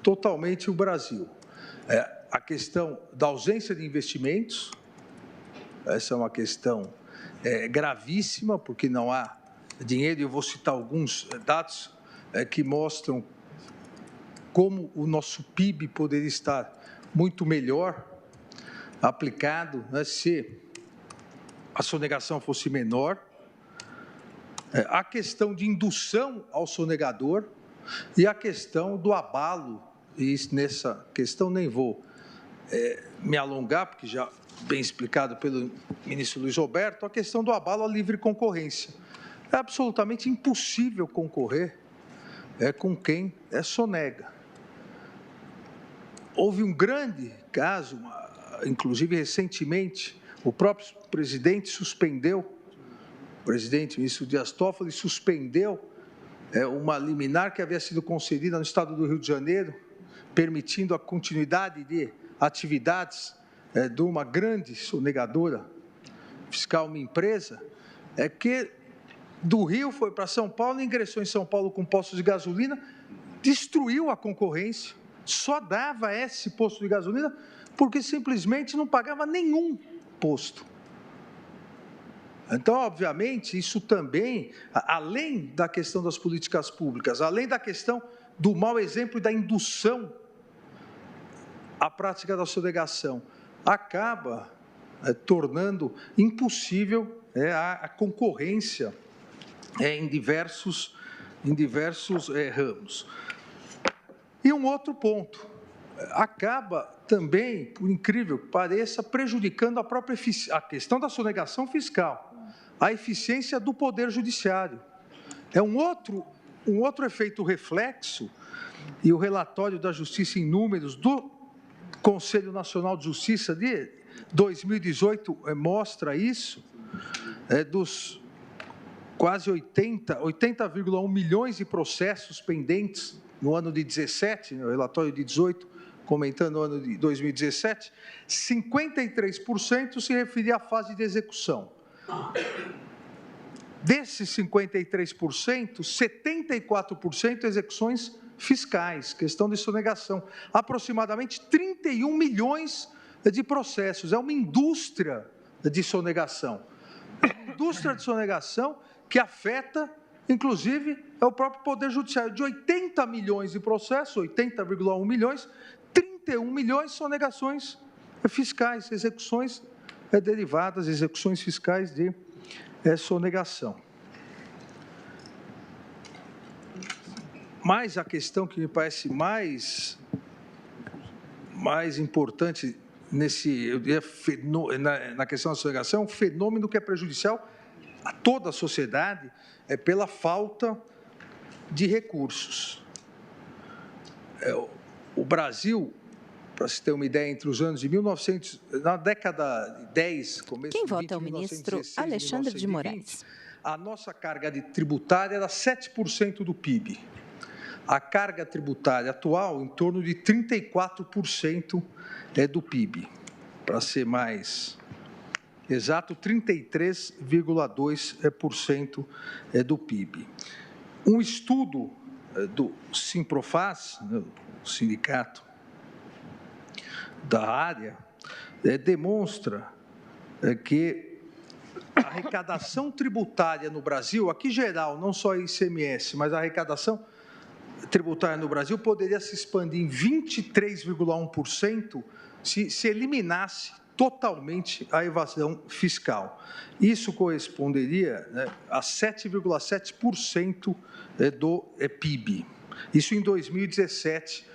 totalmente o Brasil. A questão da ausência de investimentos, essa é uma questão gravíssima, porque não há dinheiro. Eu vou citar alguns dados que mostram como o nosso PIB poderia estar muito melhor aplicado, se a sonegação fosse menor. a questão de indução ao sonegador e a questão do abalo, e nessa questão nem vou me alongar, porque já bem explicado pelo ministro Luiz Roberto, a questão do abalo à livre concorrência. É absolutamente impossível concorrer com quem sonega. Houve um grande caso, inclusive recentemente, o próprio presidente suspendeu, o presidente, o ministro Dias Toffoli, suspendeu uma liminar que havia sido concedida no estado do Rio de Janeiro, permitindo a continuidade de atividades de uma grande sonegadora fiscal, uma empresa, que do Rio foi para São Paulo, ingressou em São Paulo com postos de gasolina, destruiu a concorrência, só dava esse posto de gasolina porque simplesmente não pagava nenhum posto. Então, obviamente, isso também, além da questão das políticas públicas, além da questão do mau exemplo e da indução à prática da sonegação, acaba tornando impossível a concorrência em diversos ramos. E um outro ponto, acaba também, por incrível que pareça, prejudicando a questão da sonegação fiscal, a eficiência do Poder Judiciário. É um outro efeito reflexo, e o relatório da Justiça em Números do Conselho Nacional de Justiça de 2018 mostra isso, dos quase 80,1 milhões de processos pendentes no ano de 17, no relatório de 18, comentando o ano de 2017, 53% se referia à fase de execução. Desses 53%, 74% execuções fiscais, questão de sonegação. Aproximadamente 31 milhões de processos. É uma indústria de sonegação. Indústria de sonegação que afeta, inclusive, o próprio Poder Judiciário. De 80 milhões de processos, 80,1 milhões, 31 milhões são sonegações fiscais, execuções derivadas, execuções fiscais de sonegação. Mas a questão que me parece mais importante na questão da sonegação é um fenômeno que é prejudicial a toda a sociedade, pela falta de recursos. O Brasil, para se ter uma ideia, entre os anos de 1900, na década de 10, começo Quem de 20, vota é o ministro Alexandre de Moraes. A nossa carga tributária era 7% do PIB. A carga tributária atual, em torno de 34% do PIB. Para ser mais exato, 33,2% do PIB. Um estudo do Simprofaz, o sindicato da área, demonstra que a arrecadação tributária no Brasil, aqui geral, não só ICMS, mas a arrecadação tributária no Brasil poderia se expandir em 23,1% se eliminasse totalmente a evasão fiscal. Isso corresponderia a 7,7% do PIB. Isso em 2017,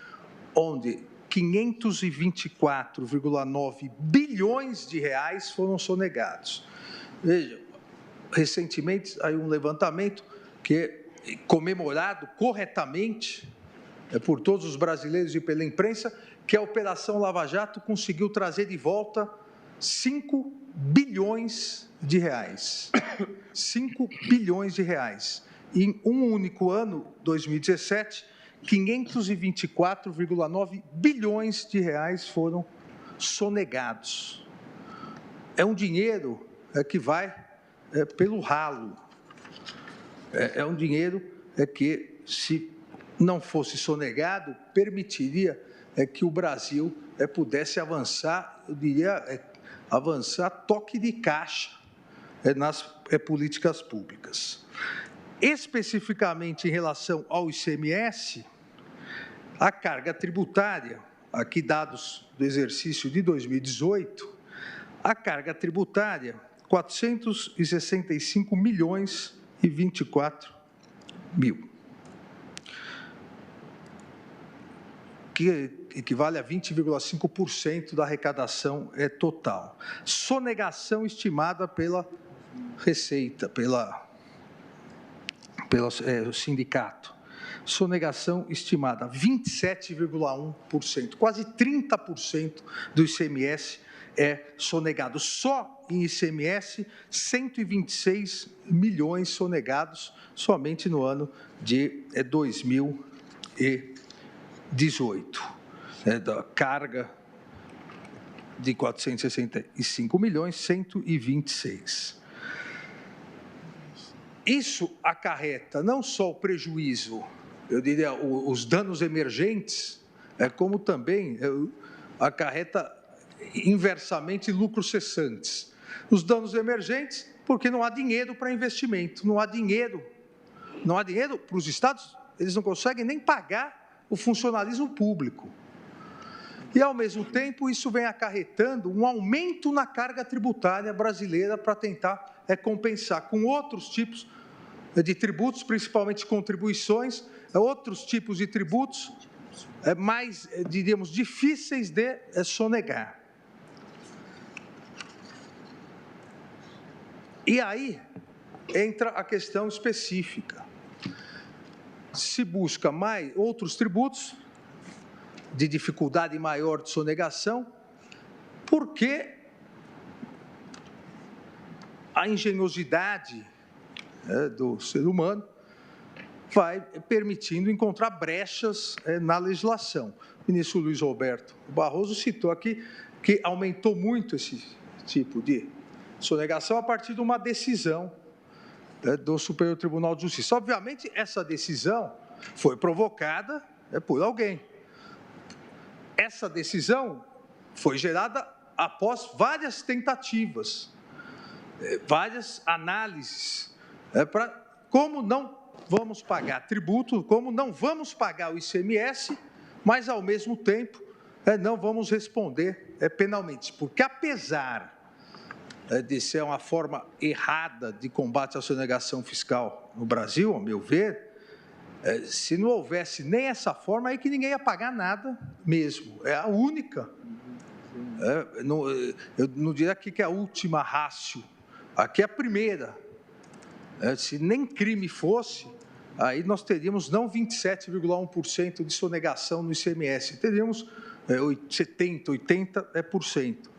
onde 524,9 bilhões de reais foram sonegados. Veja, recentemente, aí um levantamento que comemorado corretamente por todos os brasileiros e pela imprensa, que a Operação Lava Jato conseguiu trazer de volta 5 bilhões de reais. 5 bilhões de reais. Em um único ano, 2017, 524,9 bilhões de reais foram sonegados. É um dinheiro que vai pelo ralo. É um dinheiro que, se não fosse sonegado, permitiria que o Brasil pudesse avançar, eu diria, avançar toque de caixa nas políticas públicas. Especificamente em relação ao ICMS, a carga tributária, aqui dados do exercício de 2018, a carga tributária, 465 milhões 24 mil, que equivale a 20,5% da arrecadação total. Sonegação estimada pela Receita, pelo sindicato. Sonegação estimada 27,1%, quase 30% do ICMS é sonegado. Só em ICMS, 126 milhões sonegados somente no ano de 2018. Da carga de 465 milhões, 126. Isso acarreta não só o prejuízo, eu diria, os danos emergentes, como também acarreta inversamente lucros cessantes. Os danos emergentes, porque não há dinheiro para investimento, não há dinheiro para os estados, eles não conseguem nem pagar o funcionalismo público. E, ao mesmo tempo, isso vem acarretando um aumento na carga tributária brasileira para tentar compensar com outros tipos de tributos, principalmente contribuições, outros tipos de tributos mais, diríamos, difíceis de sonegar. E aí entra a questão específica. Se busca mais outros tributos de dificuldade maior de sonegação, porque a engenhosidade do ser humano vai permitindo encontrar brechas na legislação. O ministro Luiz Roberto Barroso citou aqui que aumentou muito esse tipo de sonegação a partir de uma decisão do Superior Tribunal de Justiça. Obviamente, essa decisão foi provocada por alguém. Essa decisão foi gerada após várias tentativas, várias análises, para como não vamos pagar tributo, como não vamos pagar o ICMS, mas, ao mesmo tempo, não vamos responder penalmente. Porque, apesar de ser uma forma errada de combate à sonegação fiscal no Brasil, ao meu ver, se não houvesse nem essa forma, aí que ninguém ia pagar nada mesmo. É a única. Eu não diria aqui que é a última ratio, aqui é a primeira. Se nem crime fosse, aí nós teríamos não 27,1% de sonegação no ICMS, teríamos 70%, 80%.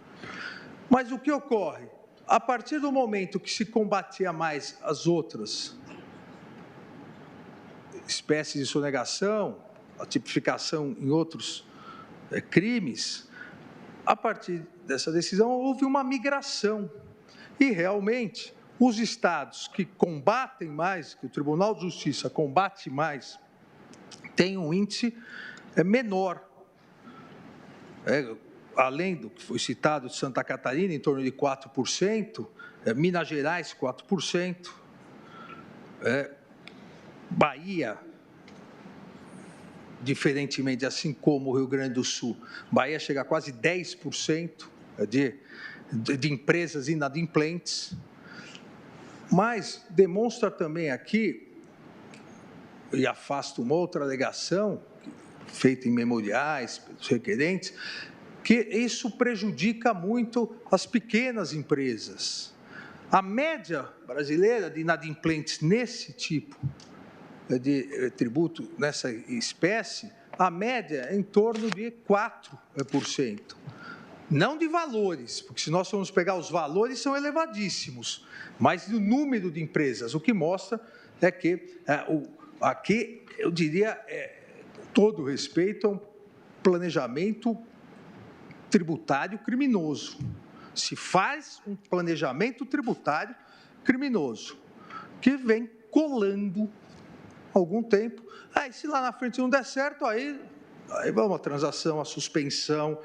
Mas o que ocorre? A partir do momento que se combatia mais as outras espécies de sonegação, a tipificação em outros crimes, a partir dessa decisão houve uma migração. E, realmente, os estados que combatem mais, que o Tribunal de Justiça combate mais, têm um índice menor. Além do que foi citado de Santa Catarina, em torno de 4%, Minas Gerais, 4%, Bahia, diferentemente, assim como o Rio Grande do Sul, Bahia chega a quase 10% de empresas inadimplentes, mas demonstra também aqui, e afasta uma outra alegação, feita em memoriais pelos requerentes, que isso prejudica muito as pequenas empresas. A média brasileira de inadimplentes nesse tipo de tributo, nessa espécie, a média é em torno de 4%. Não de valores, porque se nós formos pegar os valores, são elevadíssimos, mas do número de empresas, o que mostra é que aqui, eu diria, com todo respeito, é um planejamento tributário criminoso. Se faz um planejamento tributário criminoso, que vem colando algum tempo. Aí, se lá na frente não der certo, aí vamos a transação, a suspensão,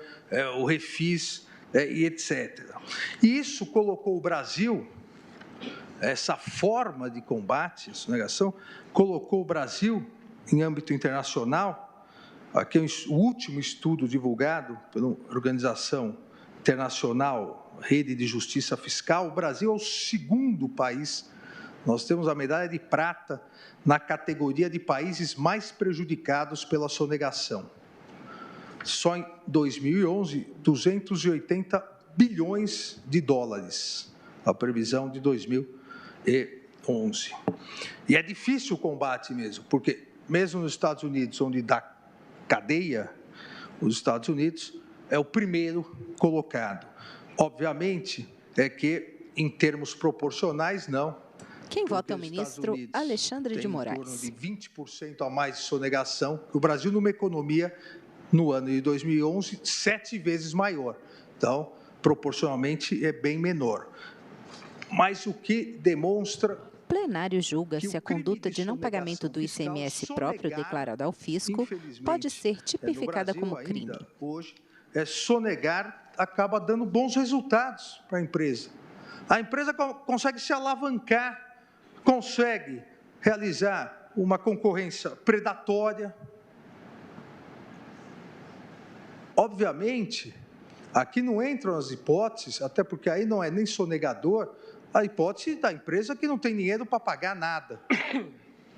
o refis e etc. E isso colocou o Brasil, essa forma de combate à sonegação, colocou o Brasil em âmbito internacional. Aqui é o último estudo divulgado pela Organização Internacional Rede de Justiça Fiscal. O Brasil é o segundo país nós temos a medalha de prata na categoria de países mais prejudicados pela sonegação. Só em 2011, 280 bilhões de dólares, a previsão de 2011. E é difícil o combate mesmo, porque mesmo nos Estados Unidos, onde dá cadeia, os Estados Unidos é o primeiro colocado. Obviamente, é que, em termos proporcionais, não. Quem vota é o ministro Alexandre de Moraes. Tem em torno de 20% a mais de sonegação, que o Brasil, numa economia, no ano de 2011, 7 vezes maior. Então, proporcionalmente, é bem menor. Mas o que demonstra... O plenário julga se a conduta de não pagamento do ICMS próprio declarado ao fisco pode ser tipificada como crime. Hoje, sonegar acaba dando bons resultados para a empresa. A empresa consegue se alavancar, consegue realizar uma concorrência predatória. Obviamente, aqui não entram as hipóteses, até porque aí não é nem sonegador, a hipótese da empresa que não tem dinheiro para pagar nada.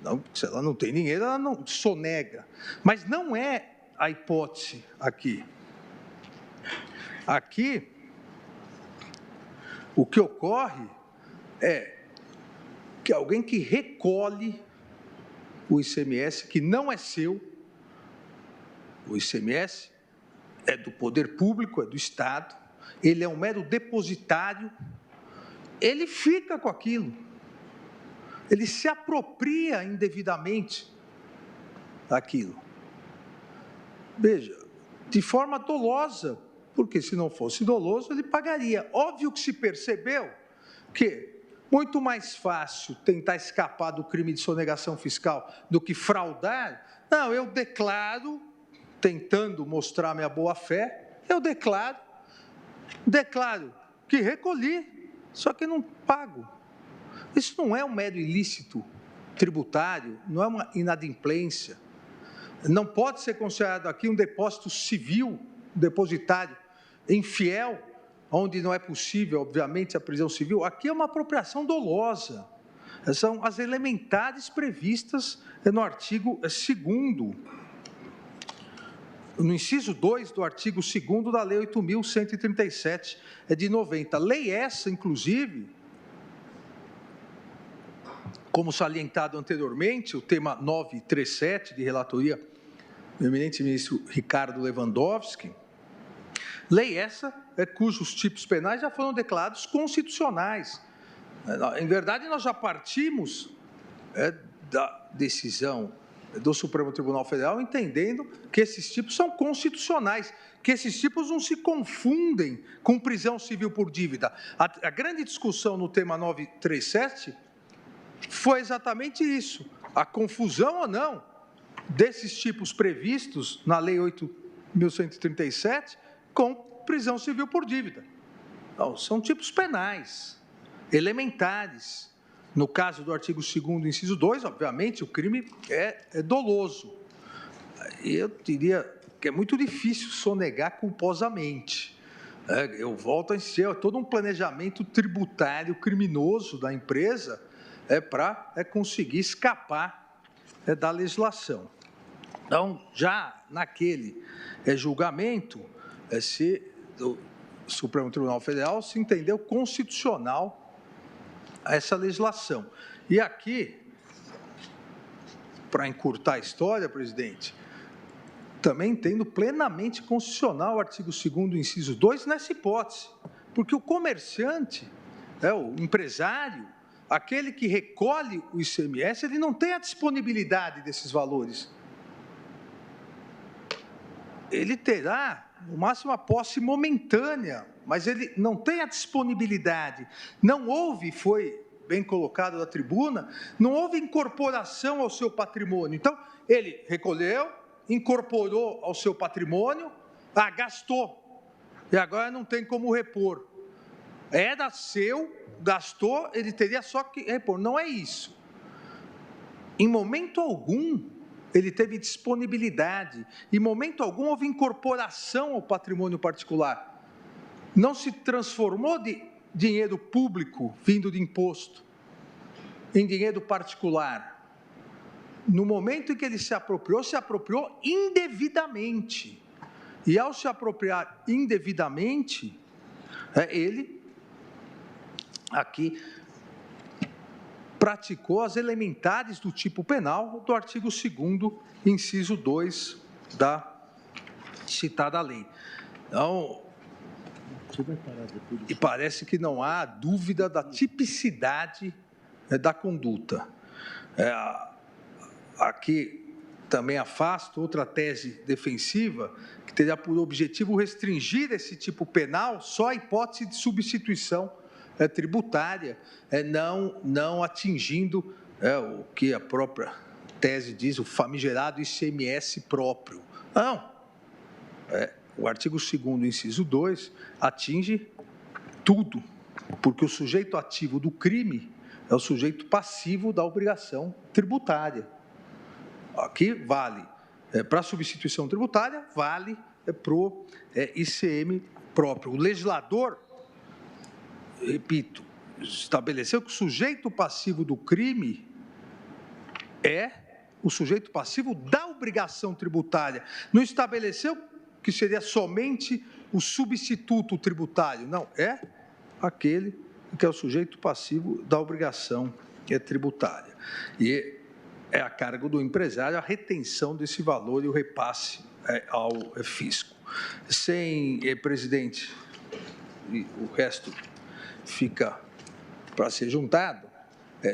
Não, se ela não tem dinheiro, ela não sonega. Mas não é a hipótese aqui. Aqui, o que ocorre é que alguém que recolhe o ICMS, que não é seu, o ICMS é do poder público, é do Estado, ele é um mero depositário, ele fica com aquilo, ele se apropria indevidamente daquilo. Veja, de forma dolosa, porque se não fosse doloso, ele pagaria. Óbvio que se percebeu que muito mais fácil tentar escapar do crime de sonegação fiscal do que fraudar. Não, eu declaro, tentando mostrar minha boa-fé, eu declaro que recolhi, só que não pago. Isso não é um mero ilícito tributário, não é uma inadimplência. Não pode ser considerado aqui um depósito civil, um depositário infiel, onde não é possível, obviamente, a prisão civil. Aqui é uma apropriação dolosa. São as elementares previstas no artigo 2º, no inciso 2 do artigo 2º da Lei 8.137 de 90. Lei essa, inclusive, como salientado anteriormente, o tema 937 de relatoria do eminente ministro Ricardo Lewandowski, lei essa cujos tipos penais já foram declarados constitucionais. Em verdade, nós já partimos da decisão do Supremo Tribunal Federal, entendendo que esses tipos são constitucionais, que esses tipos não se confundem com prisão civil por dívida. A grande discussão no tema 937 foi exatamente isso, a confusão ou não desses tipos previstos na Lei 8.137 com prisão civil por dívida. Então, são tipos penais, elementares. No caso do artigo 2º, inciso 2, obviamente, o crime é doloso. Eu diria que é muito difícil sonegar culposamente. Eu volto a insistir, todo um planejamento tributário criminoso da empresa para conseguir escapar da legislação. Então, já naquele julgamento, do Supremo Tribunal Federal se entendeu constitucional essa legislação. E aqui, para encurtar a história, presidente, também entendo plenamente constitucional o artigo 2º, inciso 2, nessa hipótese, porque o comerciante, o empresário, aquele que recolhe o ICMS, ele não tem a disponibilidade desses valores. Ele terá, no máximo, a posse momentânea, mas ele não tem a disponibilidade. Não houve, foi bem colocado na tribuna, não houve incorporação ao seu patrimônio. Então, ele recolheu, incorporou ao seu patrimônio, gastou, e agora não tem como repor. Era seu, gastou, ele teria só que repor. Não é isso. Em momento algum, ele teve disponibilidade. Em momento algum, houve incorporação ao patrimônio particular. Não se transformou de dinheiro público vindo de imposto. em dinheiro particular. No momento em que ele se apropriou indevidamente. E ao se apropriar indevidamente, ele aqui praticou as elementares do tipo penal do artigo 2º, inciso 2 da citada lei. Então, e parece que não há dúvida da tipicidade da conduta. Aqui também afasto outra tese defensiva que teria por objetivo restringir esse tipo penal só à hipótese de substituição tributária, não atingindo o que a própria tese diz, o famigerado ICMS próprio. Não. O artigo 2º, inciso 2, atinge tudo, porque o sujeito ativo do crime é o sujeito passivo da obrigação tributária. Aqui vale para a substituição tributária, vale para o ICM próprio. O legislador, repito, estabeleceu que o sujeito passivo do crime é o sujeito passivo da obrigação tributária. Não estabeleceu que seria somente o substituto tributário. Não, é aquele que é o sujeito passivo da obrigação tributária. E é a cargo do empresário a retenção desse valor e o repasse ao fisco. Presidente, e o resto fica para ser juntado,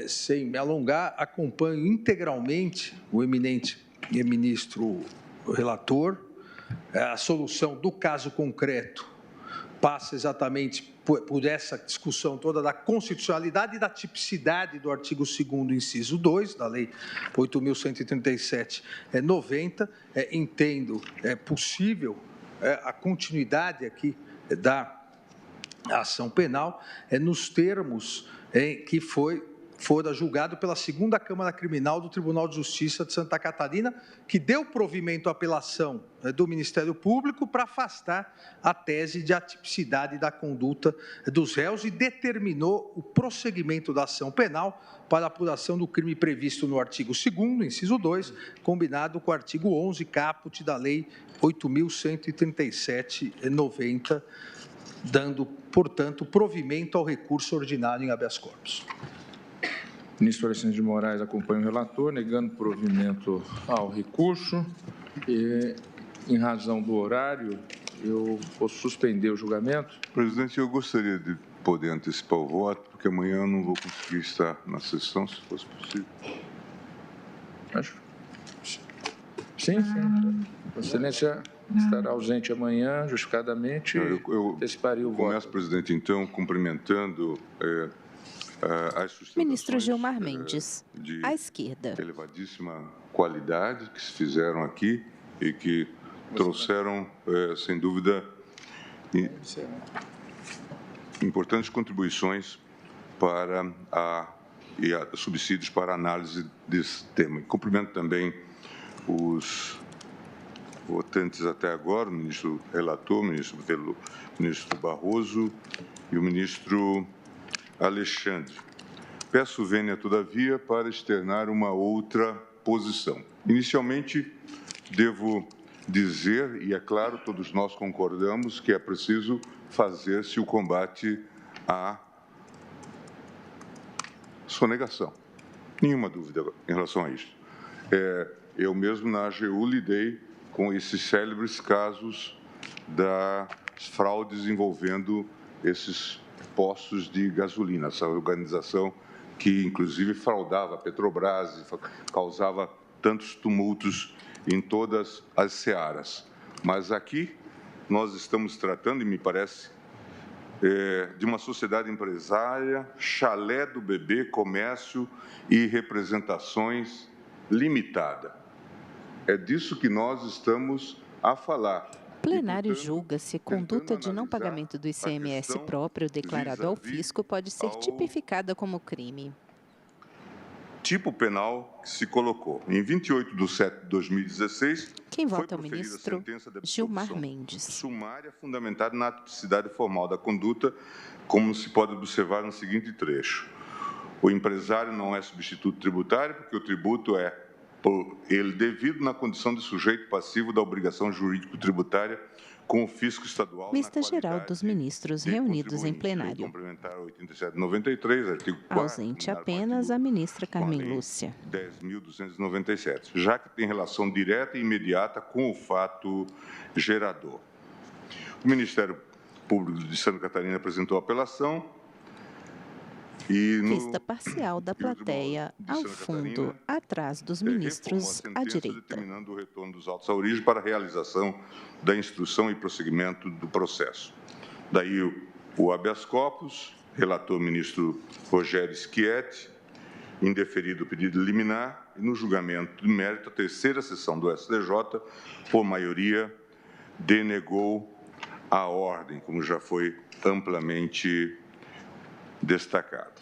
sem me alongar, acompanho integralmente o eminente ministro relator. A solução do caso concreto passa exatamente por essa discussão toda da constitucionalidade e da tipicidade do artigo 2º, inciso 2, da Lei 8.137/90. Entendo possível a continuidade aqui da ação penal nos termos que fora julgado pela 2ª Câmara Criminal do Tribunal de Justiça de Santa Catarina, que deu provimento à apelação do Ministério Público para afastar a tese de atipicidade da conduta dos réus e determinou o prosseguimento da ação penal para a apuração do crime previsto no artigo 2º, inciso 2, combinado com o artigo 11, caput da Lei 8.137/90, dando, portanto, provimento ao recurso ordinário em habeas corpus. Ministro Alexandre de Moraes acompanha o relator, negando provimento ao recurso. E, em razão do horário, eu vou suspender o julgamento. Presidente, eu gostaria de poder antecipar o voto, porque amanhã eu não vou conseguir estar na sessão, se fosse possível. Acho. Sim. Excelência estará ausente amanhã, justificadamente. Eu anteciparia o voto. Começo, presidente, então, cumprimentando Ministro Gilmar Mendes, à esquerda. De elevadíssima qualidade que se fizeram aqui e que trouxeram, sem dúvida, importantes contribuições para subsídios para a análise desse tema. Cumprimento também os votantes até agora, o ministro relator, o ministro Barroso e o ministro Alexandre. Peço vênia, todavia, para externar uma outra posição. Inicialmente, devo dizer, e é claro, todos nós concordamos, que é preciso fazer-se o combate à sonegação. Nenhuma dúvida em relação a isso. Eu mesmo, na AGU, lidei com esses célebres casos das fraudes envolvendo esses postos de gasolina, essa organização que, inclusive, fraudava a Petrobras e causava tantos tumultos em todas as searas. Mas aqui nós estamos tratando, e me parece, de uma sociedade empresária, chalé do bebê, comércio e representações limitada. É disso que nós estamos a falar. O plenário julga se a conduta de não pagamento do ICMS próprio declarado ao fisco pode ser tipificada como crime. Tipo penal que se colocou. Em 28/7/2016, quem vota é o ministro Gilmar Mendes. Sumária fundamentada na tipicidade formal da conduta, como se pode observar no seguinte trecho. O empresário não é substituto tributário, porque o tributo é por ele devido na condição de sujeito passivo da obrigação jurídico-tributária com o fisco estadual. Lista geral dos ministros reunidos em plenário. Complementar 8793, artigo 4º. Ausente apenas a ministra Carmen Lúcia. 10.297, já que tem relação direta e imediata com o fato gerador. O Ministério Público de Santa Catarina apresentou a apelação. Vista parcial da plateia ao fundo, atrás dos ministros, à direita. Determinando o retorno dos autos à origem para a realização da instrução e prosseguimento do processo. Daí o habeas corpus, relator ministro Rogério Schietti, indeferido o pedido liminar e no julgamento de mérito, a terceira sessão do STJ, por maioria, denegou a ordem, como já foi amplamente destacado.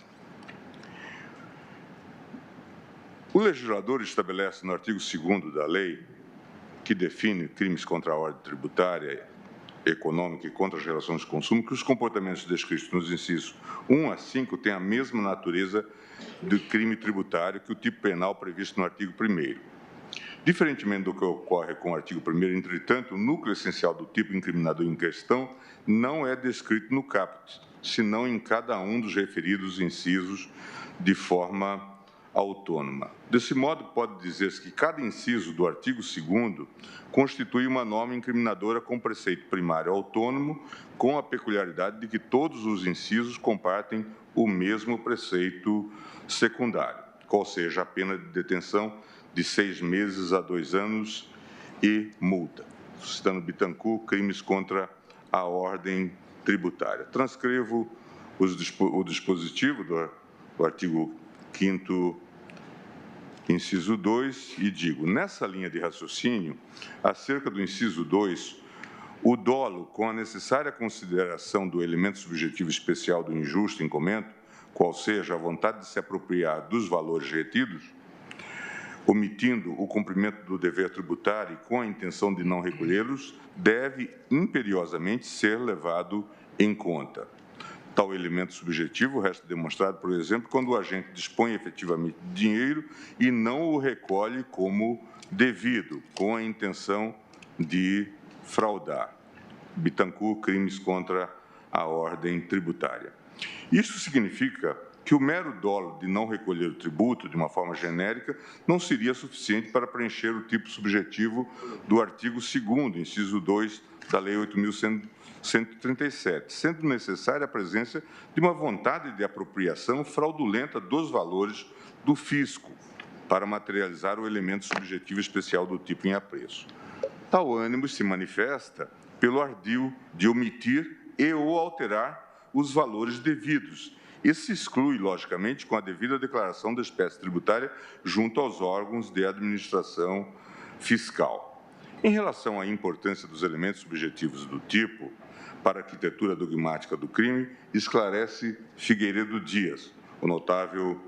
O legislador estabelece no artigo 2º da lei, que define crimes contra a ordem tributária, econômica e contra as relações de consumo, que os comportamentos descritos nos incisos 1 a 5 têm a mesma natureza de crime tributário que o tipo penal previsto no artigo 1º. Diferentemente do que ocorre com o artigo 1º, entretanto, o núcleo essencial do tipo incriminador em questão não é descrito no caput, senão em cada um dos referidos incisos de forma autônoma. Desse modo, pode dizer-se que cada inciso do artigo 2º constitui uma norma incriminadora com preceito primário autônomo, com a peculiaridade de que todos os incisos compartem o mesmo preceito secundário, qual seja a pena de detenção de 6 meses a 2 anos e multa. Citando Bittencourt, crimes contra a ordem tributária. Transcrevo o dispositivo do artigo 5º, inciso 2, e digo, nessa linha de raciocínio, acerca do inciso 2, o dolo, com a necessária consideração do elemento subjetivo especial do injusto incomento, qual seja a vontade de se apropriar dos valores retidos, omitindo o cumprimento do dever tributário e com a intenção de não recolhê-los, deve imperiosamente ser levado em conta. Tal elemento subjetivo resta demonstrado, por exemplo, quando o agente dispõe efetivamente de dinheiro e não o recolhe como devido, com a intenção de fraudar. Bittencourt, crimes contra a ordem tributária. Isso significa que o mero dolo de não recolher o tributo, de uma forma genérica, não seria suficiente para preencher o tipo subjetivo do artigo 2º, inciso 2, da Lei 8.137, sendo necessária a presença de uma vontade de apropriação fraudulenta dos valores do fisco para materializar o elemento subjetivo especial do tipo em apreço. Tal ânimo se manifesta pelo ardil de omitir e ou alterar os valores devidos. Isso se exclui, logicamente, com a devida declaração da espécie tributária junto aos órgãos de administração fiscal. Em relação à importância dos elementos subjetivos do tipo para a arquitetura dogmática do crime, esclarece Figueiredo Dias, o notável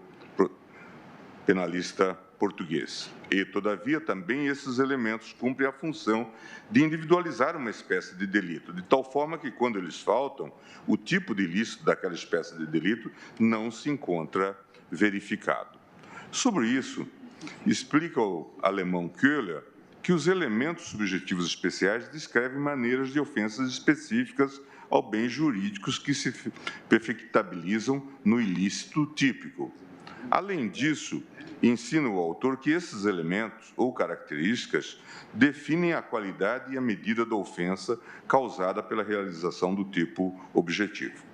penalista português. E, todavia, também esses elementos cumprem a função de individualizar uma espécie de delito, de tal forma que, quando eles faltam, o tipo de ilícito daquela espécie de delito não se encontra verificado. Sobre isso, explica o alemão Köhler que os elementos subjetivos especiais descrevem maneiras de ofensas específicas ao bens jurídicos que se perfectibilizam no ilícito típico. Além disso, ensina o autor que esses elementos ou características definem a qualidade e a medida da ofensa causada pela realização do tipo objetivo.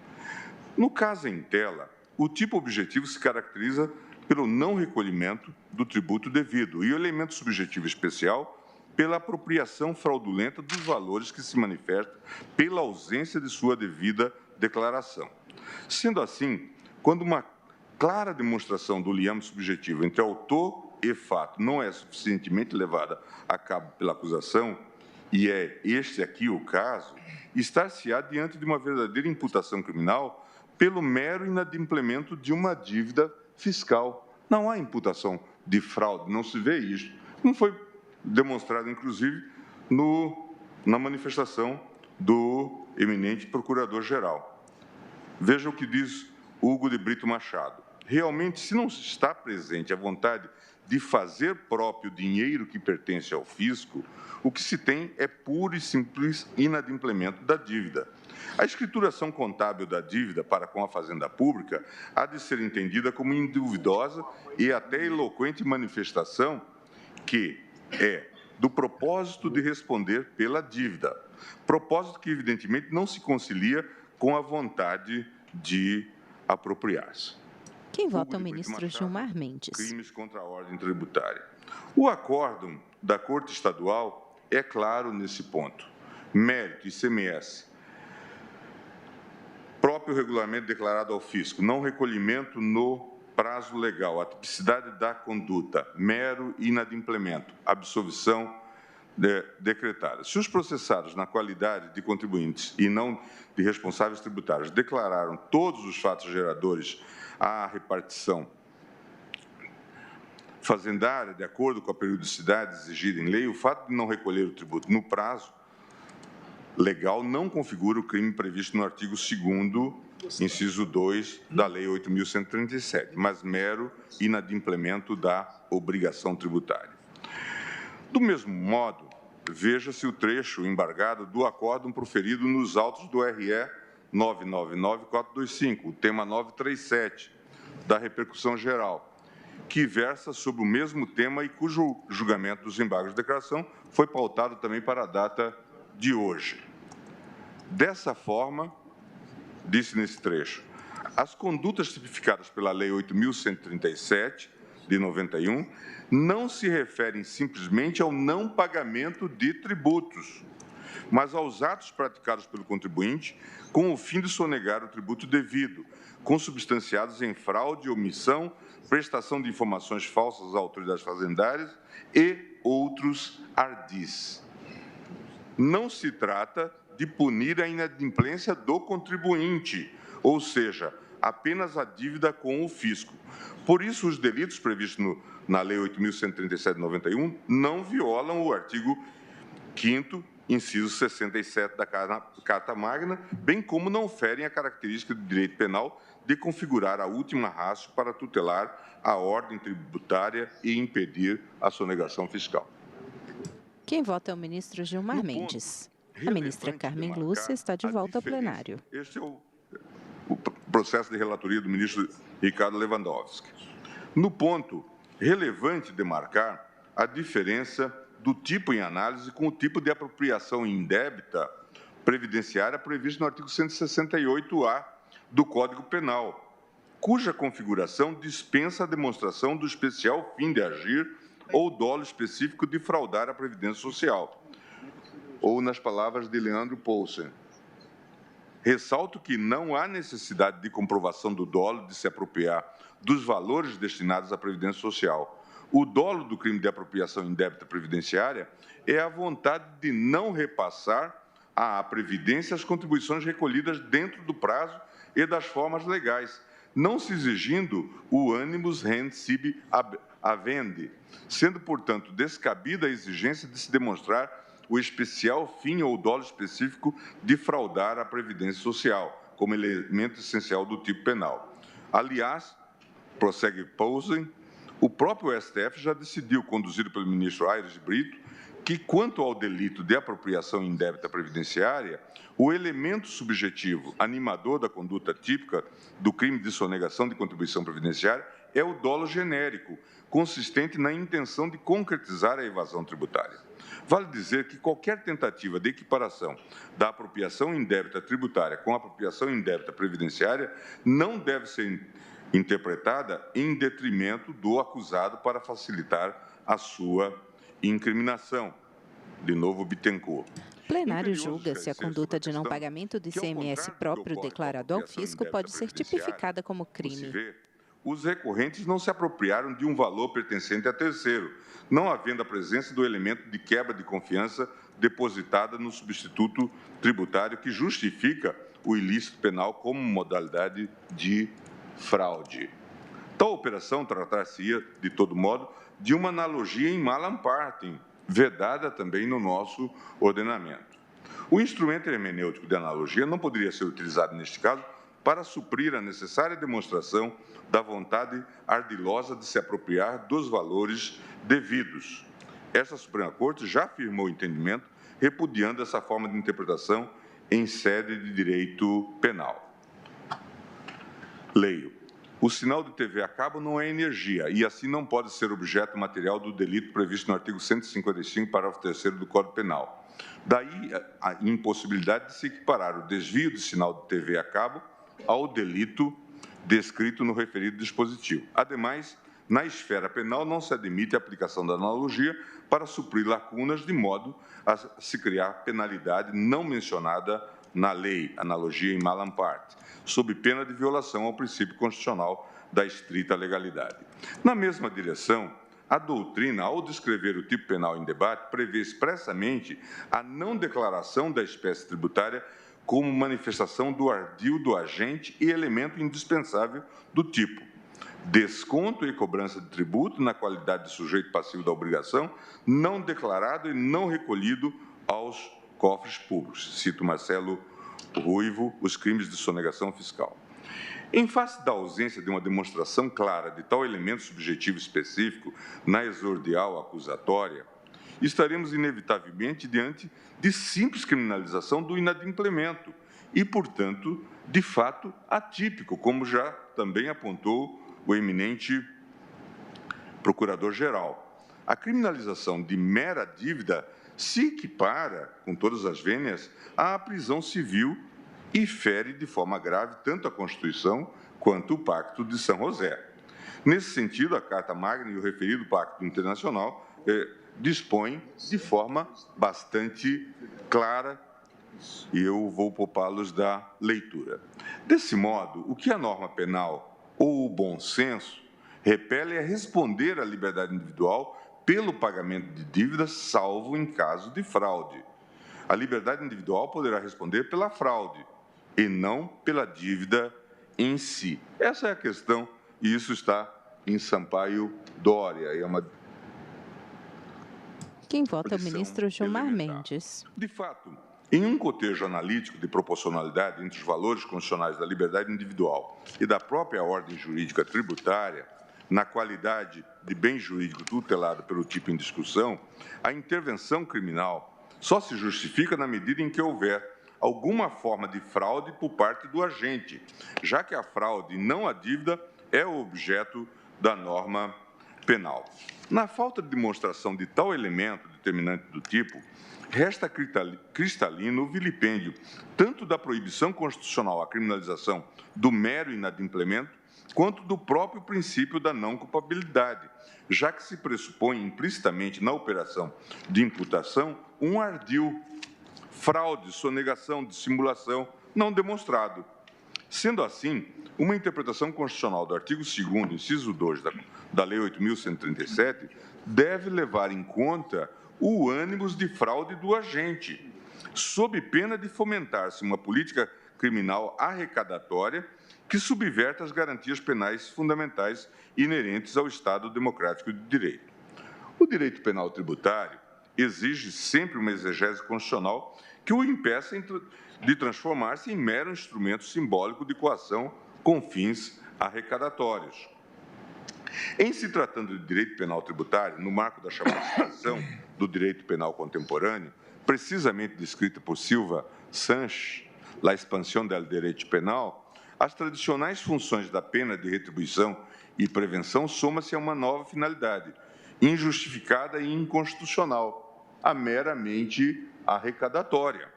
No caso em tela, o tipo objetivo se caracteriza pelo não recolhimento do tributo devido e o elemento subjetivo especial pela apropriação fraudulenta dos valores que se manifesta pela ausência de sua devida declaração. Sendo assim, quando uma clara demonstração do liame subjetivo entre autor e fato não é suficientemente levada a cabo pela acusação, e é este aqui o caso, estar-se-á diante de uma verdadeira imputação criminal pelo mero inadimplemento de uma dívida fiscal. Não há imputação de fraude, não se vê isso. Como foi demonstrado, inclusive, na manifestação do eminente Procurador-Geral. Veja o que diz Hugo de Brito Machado. realmente, se não está presente a vontade de fazer próprio o dinheiro que pertence ao fisco, o que se tem é puro e simples inadimplemento da dívida. A escrituração contábil da dívida para com a Fazenda Pública há de ser entendida como induvidosa e até eloquente manifestação que é do propósito de responder pela dívida, propósito que, evidentemente, não se concilia com a vontade de apropriar-se. Quem vota é o ministro Gilmar Mendes. Crimes contra a ordem tributária. O acórdão da Corte Estadual é claro nesse ponto. Mérito, ICMS. Próprio regulamento declarado ao fisco. Não recolhimento no prazo legal. A tipicidade da conduta. Mero inadimplemento. Absolvição decretada. Se os processados, na qualidade de contribuintes e não de responsáveis tributários, declararam todos os fatos geradores à repartição fazendária, de acordo com a periodicidade exigida em lei, o fato de não recolher o tributo no prazo legal não configura o crime previsto no artigo 2º, inciso 2, da Lei 8.137, mas mero inadimplemento da obrigação tributária. Do mesmo modo, veja-se o trecho embargado do acórdão proferido nos autos do RE 999425, o tema 937, da repercussão geral, que versa sobre o mesmo tema e cujo julgamento dos embargos de declaração foi pautado também para a data de hoje. Dessa forma, disse nesse trecho, as condutas tipificadas pela Lei 8.137, de 91, não se referem simplesmente ao não pagamento de tributos, mas aos atos praticados pelo contribuinte com o fim de sonegar o tributo devido, consubstanciados em fraude, omissão, prestação de informações falsas às autoridades fazendárias e outros ardis. Não se trata de punir a inadimplência do contribuinte, ou seja, apenas a dívida com o fisco. Por isso, os delitos previstos na Lei 8.137 de 91 não violam o artigo 5º, inciso 67 da Carta Magna, bem como não ferem a característica do direito penal de configurar a última ratio para tutelar a ordem tributária e impedir a sonegação fiscal. Quem vota é o ministro Gilmar Mendes. A ministra Carmen Lúcia está de volta ao plenário. Este é o processo de relatoria do ministro Ricardo Lewandowski. No ponto, relevante demarcar a diferença do tipo em análise com o tipo de apropriação indébita previdenciária previsto no artigo 168-A do Código Penal, cuja configuração dispensa a demonstração do especial fim de agir ou dolo específico de fraudar a Previdência Social. Ou, nas palavras de Leandro Poulsen, ressalto que não há necessidade de comprovação do dolo de se apropriar dos valores destinados à Previdência Social. O dolo do crime de apropriação indébita previdenciária é a vontade de não repassar à Previdência as contribuições recolhidas dentro do prazo e das formas legais, não se exigindo o animus rent sibi habendi, sendo, portanto, descabida a exigência de se demonstrar o especial fim ou dolo específico de fraudar a Previdência Social, como elemento essencial do tipo penal. Aliás, prossegue Poulsen, o próprio STF já decidiu, conduzido pelo ministro Aires de Brito, que, quanto ao delito de apropriação indébita previdenciária, o elemento subjetivo animador da conduta típica do crime de sonegação de contribuição previdenciária é o dolo genérico, consistente na intenção de concretizar a evasão tributária. Vale dizer que qualquer tentativa de equiparação da apropriação indébita tributária com a apropriação indébita previdenciária não deve ser interpretada em detrimento do acusado para facilitar a sua incriminação. De novo, Bittencourt. O plenário julga se a conduta de não pagamento do ICMS próprio declarado ao fisco pode ser tipificada como crime. Os recorrentes não se apropriaram de um valor pertencente a terceiro, não havendo a presença do elemento de quebra de confiança depositada no substituto tributário que justifica o ilícito penal como modalidade de fraude. Tal operação tratar-se-ia, de todo modo, de uma analogia em malam partem, vedada também no nosso ordenamento. O instrumento hermenêutico de analogia não poderia ser utilizado neste caso para suprir a necessária demonstração da vontade ardilosa de se apropriar dos valores devidos. Esta Suprema Corte já afirmou o entendimento, repudiando essa forma de interpretação em sede de direito penal. Leio. O sinal de TV a cabo não é energia e, assim, não pode ser objeto material do delito previsto no artigo 155, parágrafo 3º do Código Penal. Daí a impossibilidade de se equiparar o desvio de sinal de TV a cabo ao delito descrito no referido dispositivo. Ademais, na esfera penal não se admite a aplicação da analogia para suprir lacunas de modo a se criar penalidade não mencionada na lei, analogia em malam parte, sob pena de violação ao princípio constitucional da estrita legalidade. Na mesma direção, a doutrina, ao descrever o tipo penal em debate, prevê expressamente a não declaração da espécie tributária como manifestação do ardil do agente e elemento indispensável do tipo. Desconto e cobrança de tributo na qualidade de sujeito passivo da obrigação, não declarado e não recolhido aos cofres públicos. Cito Marcelo Ruivo, Os Crimes de Sonegação Fiscal. Em face da ausência de uma demonstração clara de tal elemento subjetivo específico na exordial acusatória, estaremos inevitavelmente diante de simples criminalização do inadimplemento e, portanto, de fato atípico, como já também apontou o eminente Procurador-Geral. A criminalização de mera dívida se equipara, com todas as vênias, à prisão civil e fere de forma grave tanto a Constituição quanto o Pacto de São José. Nesse sentido, a Carta Magna e o referido Pacto Internacional dispõem de forma bastante clara, e eu vou poupá-los da leitura. Desse modo, o que a norma penal ou o bom senso repele é responder à liberdade individual pelo pagamento de dívidas, salvo em caso de fraude. A liberdade individual poderá responder pela fraude e não pela dívida em si. Essa é a questão, e isso está em Sampaio Dória. É uma... Quem vota é o ministro Gilmar Mendes. De fato, em um cotejo analítico de proporcionalidade entre os valores constitucionais da liberdade individual e da própria ordem jurídica tributária, na qualidade de bem jurídico tutelado pelo tipo em discussão, a intervenção criminal só se justifica na medida em que houver alguma forma de fraude por parte do agente, já que a fraude, não a dívida, é o objeto da norma penal. Na falta de demonstração de tal elemento determinante do tipo, resta cristalino o vilipêndio tanto da proibição constitucional à criminalização do mero inadimplemento, quanto do próprio princípio da não culpabilidade, já que se pressupõe implicitamente na operação de imputação um ardil, fraude, sonegação, dissimulação não demonstrado. Sendo assim, uma interpretação constitucional do artigo 2º, inciso 2 da Lei 8.137, deve levar em conta o ânimos de fraude do agente, sob pena de fomentar-se uma política criminal arrecadatória que subverta as garantias penais fundamentais inerentes ao Estado democrático de direito. O direito penal tributário exige sempre uma exegese constitucional que o impeça de transformar-se em mero instrumento simbólico de coação com fins arrecadatórios. Em se tratando de direito penal tributário, no marco da chamada expansão do direito penal contemporâneo, precisamente descrita por Silva Sanches, La expansão del direito penal, as tradicionais funções da pena de retribuição e prevenção soma-se a uma nova finalidade, injustificada e inconstitucional, a meramente arrecadatória.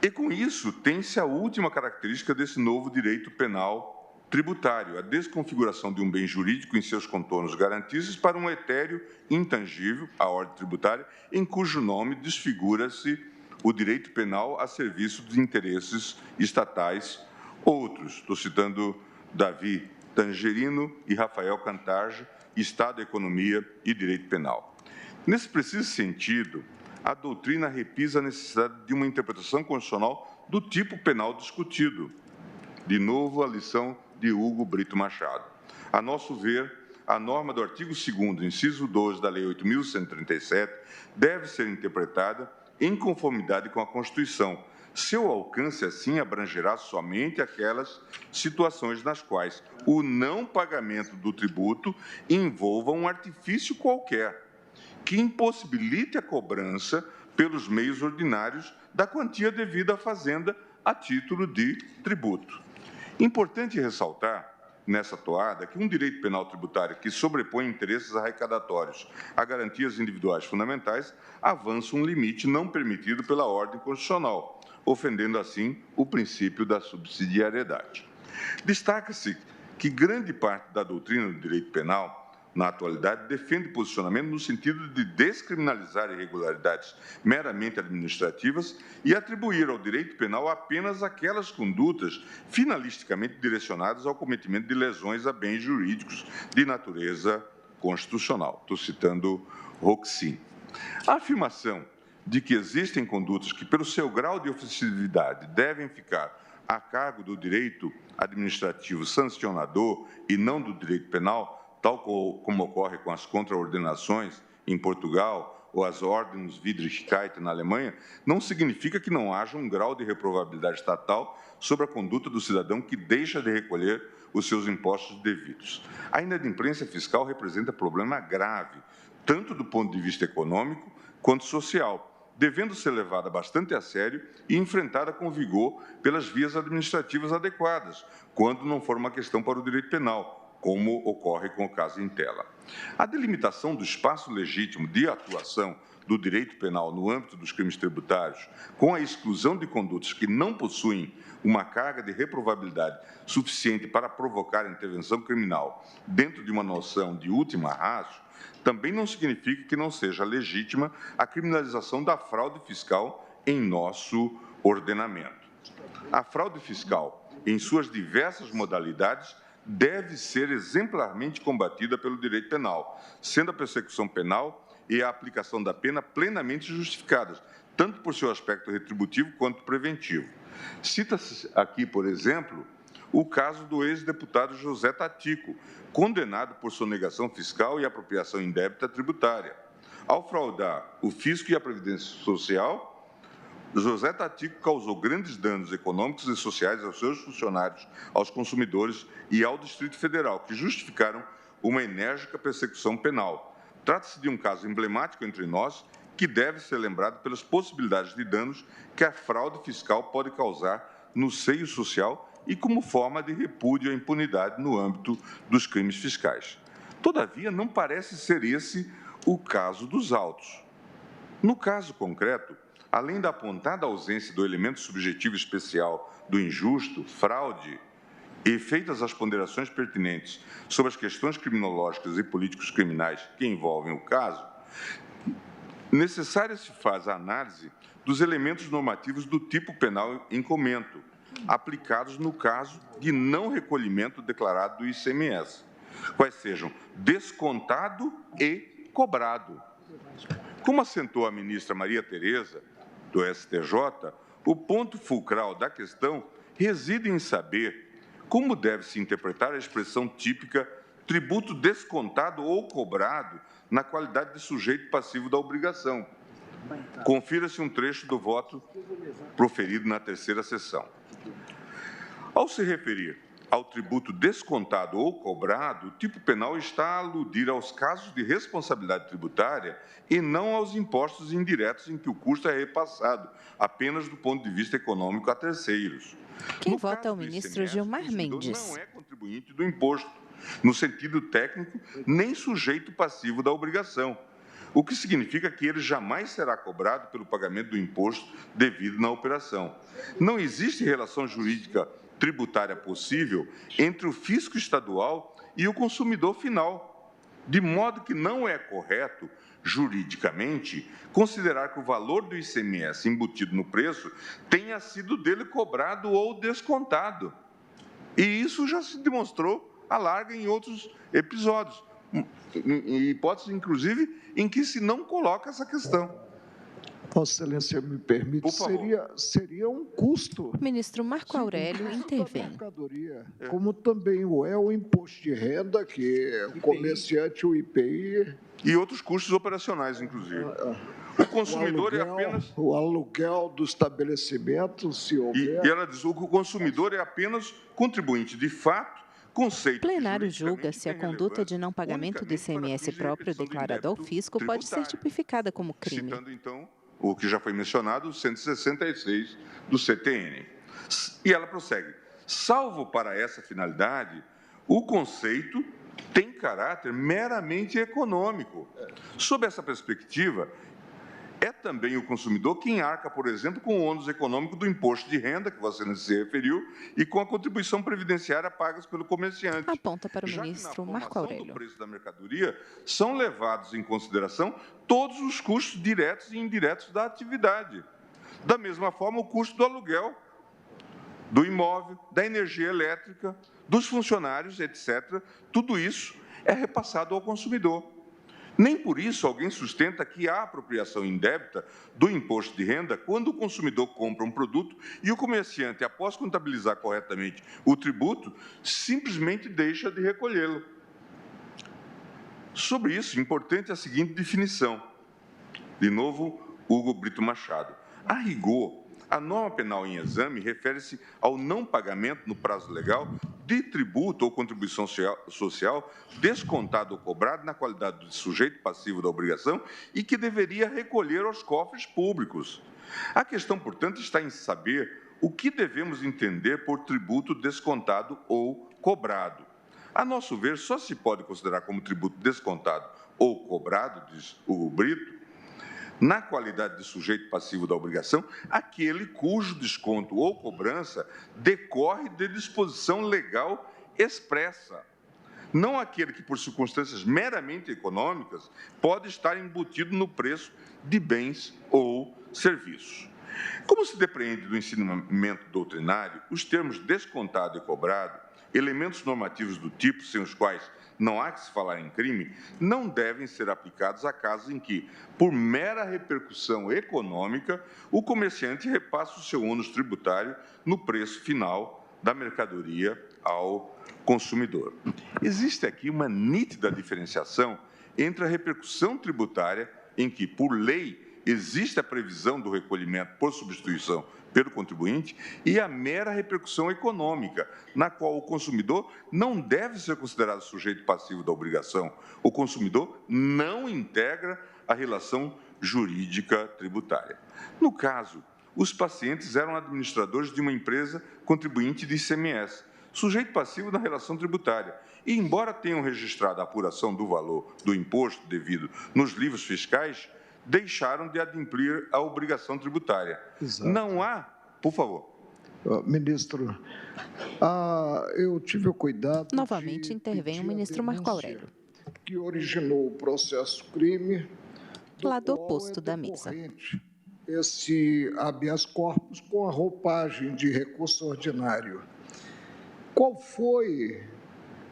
E com isso tem-se a última característica desse novo direito penal tributário, a desconfiguração de um bem jurídico em seus contornos garantistas para um etéreo intangível, a ordem tributária, em cujo nome desfigura-se o direito penal a serviço dos interesses estatais outros. Estou citando Davi Tangerino e Rafael Cantarge, Estado, Economia e Direito Penal. Nesse preciso sentido, a doutrina repisa a necessidade de uma interpretação constitucional do tipo penal discutido. De novo, a lição de Hugo Brito Machado. A nosso ver, a norma do artigo 2º, inciso 12 da Lei 8.137, deve ser interpretada em conformidade com a Constituição, Seu alcance, assim, abrangerá somente aquelas situações nas quais o não pagamento do tributo envolva um artifício qualquer, que impossibilite a cobrança pelos meios ordinários da quantia devida à Fazenda a título de tributo. Importante ressaltar, nessa toada, que um direito penal tributário que sobrepõe interesses arrecadatórios a garantias individuais fundamentais avança um limite não permitido pela ordem constitucional, ofendendo, assim, o princípio da subsidiariedade. Destaca-se que grande parte da doutrina do direito penal, na atualidade, defende posicionamento no sentido de descriminalizar irregularidades meramente administrativas e atribuir ao direito penal apenas aquelas condutas finalisticamente direcionadas ao cometimento de lesões a bens jurídicos de natureza constitucional. Estou citando Roxin. A afirmação de que existem condutas que, pelo seu grau de ofensividade, devem ficar a cargo do direito administrativo sancionador e não do direito penal, tal como ocorre com as contraordenações em Portugal ou as Ordnungswidrigkeit na Alemanha, não significa que não haja um grau de reprovabilidade estatal sobre a conduta do cidadão que deixa de recolher os seus impostos devidos. A inadimplência fiscal representa problema grave, tanto do ponto de vista econômico quanto social, devendo ser levada bastante a sério e enfrentada com vigor pelas vias administrativas adequadas, quando não for uma questão para o direito penal, como ocorre com o caso Intela. A delimitação do espaço legítimo de atuação do direito penal no âmbito dos crimes tributários, com a exclusão de condutas que não possuem uma carga de reprovabilidade suficiente para provocar a intervenção criminal dentro de uma noção de última ratio, também não significa que não seja legítima a criminalização da fraude fiscal em nosso ordenamento. A fraude fiscal, em suas diversas modalidades, deve ser exemplarmente combatida pelo direito penal, sendo a persecução penal e a aplicação da pena plenamente justificadas, tanto por seu aspecto retributivo quanto preventivo. Cita-se aqui, por exemplo, o caso do ex-deputado José Tatico, condenado por sonegação fiscal e apropriação indébita tributária. Ao fraudar o fisco e a Previdência Social, José Tatico causou grandes danos econômicos e sociais aos seus funcionários, aos consumidores e ao Distrito Federal, que justificaram uma enérgica persecução penal. Trata-se de um caso emblemático entre nós, que deve ser lembrado pelas possibilidades de danos que a fraude fiscal pode causar no seio social e como forma de repúdio à impunidade no âmbito dos crimes fiscais. Todavia, não parece ser esse o caso dos autos. No caso concreto, além da apontada ausência do elemento subjetivo especial do injusto, fraude, e feitas as ponderações pertinentes sobre as questões criminológicas e políticos criminais que envolvem o caso, necessária se faz a análise dos elementos normativos do tipo penal em comento, aplicados no caso de não recolhimento declarado do ICMS, quais sejam descontado e cobrado. Como assentou a ministra Maria Tereza, do STJ, o ponto fulcral da questão reside em saber como deve se interpretar a expressão típica tributo descontado ou cobrado na qualidade de sujeito passivo da obrigação. Confira-se um trecho do voto proferido na terceira sessão. Ao se referir ao tributo descontado ou cobrado, o tipo penal está a aludir aos casos de responsabilidade tributária e não aos impostos indiretos em que o custo é repassado, apenas do ponto de vista econômico a terceiros. Quem vota é o ministro Gilmar Mendes. Não é contribuinte do imposto, no sentido técnico, nem sujeito passivo da obrigação, o que significa que ele jamais será cobrado pelo pagamento do imposto devido na operação. Não existe relação jurídica tributária possível entre o fisco estadual e o consumidor final, de modo que não é correto, juridicamente, considerar que o valor do ICMS embutido no preço tenha sido dele cobrado ou descontado. E isso já se demonstrou à larga em outros episódios, em hipóteses, inclusive, em que se não coloca essa questão. Vossa Excelência me permite, seria um custo. Ministro Marco Aurélio intervém. Mercadoria, como também o imposto de renda, que o comerciante, o IPI... E outros custos operacionais, inclusive. O consumidor é apenas... O aluguel do estabelecimento, se houver... E ela diz que o consumidor é apenas contribuinte de fato, conceito... O plenário julga se a conduta de não pagamento do ICMS próprio declarado ao fisco pode ser tipificada como crime. Citando, então, o que já foi mencionado, o 166 do CTN. E ela prossegue. Salvo para essa finalidade, o conceito tem caráter meramente econômico. Sob essa perspectiva, é também o consumidor quem arca, por exemplo, com o ônus econômico do imposto de renda, que você se referiu, e com a contribuição previdenciária pagas pelo comerciante. Aponta para o ministro Marco Aurélio. Do preço da mercadoria, são levados em consideração todos os custos diretos e indiretos da atividade. Da mesma forma, o custo do aluguel, do imóvel, da energia elétrica, dos funcionários, etc. Tudo isso é repassado ao consumidor. Nem por isso alguém sustenta que há apropriação indébita do imposto de renda quando o consumidor compra um produto e o comerciante, após contabilizar corretamente o tributo, simplesmente deixa de recolhê-lo. Sobre isso, importante a seguinte definição. De novo, Hugo Brito Machado. A rigor, a norma penal em exame refere-se ao não pagamento no prazo legal de tributo ou contribuição social descontado ou cobrado na qualidade de sujeito passivo da obrigação e que deveria recolher aos cofres públicos. A questão, portanto, está em saber o que devemos entender por tributo descontado ou cobrado. A nosso ver, só se pode considerar como tributo descontado ou cobrado, diz Hugo Brito, na qualidade de sujeito passivo da obrigação, aquele cujo desconto ou cobrança decorre de disposição legal expressa, não aquele que, por circunstâncias meramente econômicas, pode estar embutido no preço de bens ou serviços. Como se depreende do ensinamento doutrinário, os termos descontado e cobrado, elementos normativos do tipo sem os quais não há que se falar em crime, não devem ser aplicados a casos em que, por mera repercussão econômica, o comerciante repassa o seu ônus tributário no preço final da mercadoria ao consumidor. Existe aqui uma nítida diferenciação entre a repercussão tributária, em que, por lei, existe a previsão do recolhimento por substituição pelo contribuinte, e a mera repercussão econômica, na qual o consumidor não deve ser considerado sujeito passivo da obrigação. O consumidor não integra a relação jurídica tributária. No caso, os pacientes eram administradores de uma empresa contribuinte de ICMS, sujeito passivo da relação tributária, e, embora tenham registrado a apuração do valor do imposto devido nos livros fiscais, deixaram de adimplir a obrigação tributária. Exato. Não há, por favor. Ministro, eu tive o cuidado... Novamente intervém o ministro Marco Aurélio. Que originou o processo crime... Lado oposto da mesa. Esse habeas corpus com a roupagem de recurso ordinário. Qual foi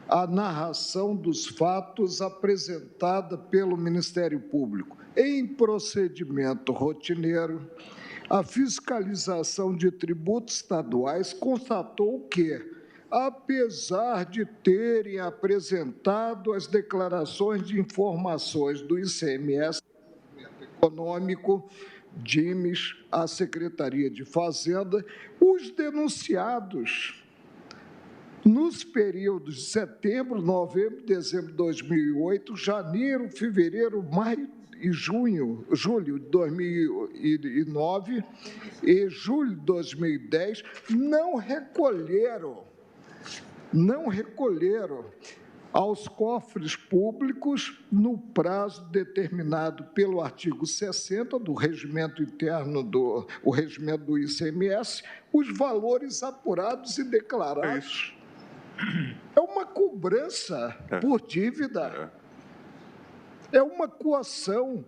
a narração dos fatos apresentada pelo Ministério Público? Em procedimento rotineiro, a fiscalização de tributos estaduais constatou que, apesar de terem apresentado as declarações de informações do ICMS econômico, DIMES, à Secretaria de Fazenda, os denunciados, nos períodos de setembro, novembro, dezembro de 2008, janeiro, fevereiro, maio e julho de 2009 e julho de 2010, não recolheram aos cofres públicos, no prazo determinado pelo artigo 60 do regimento interno o regimento do ICMS, os valores apurados e declarados. É uma cobrança por dívida. É uma coação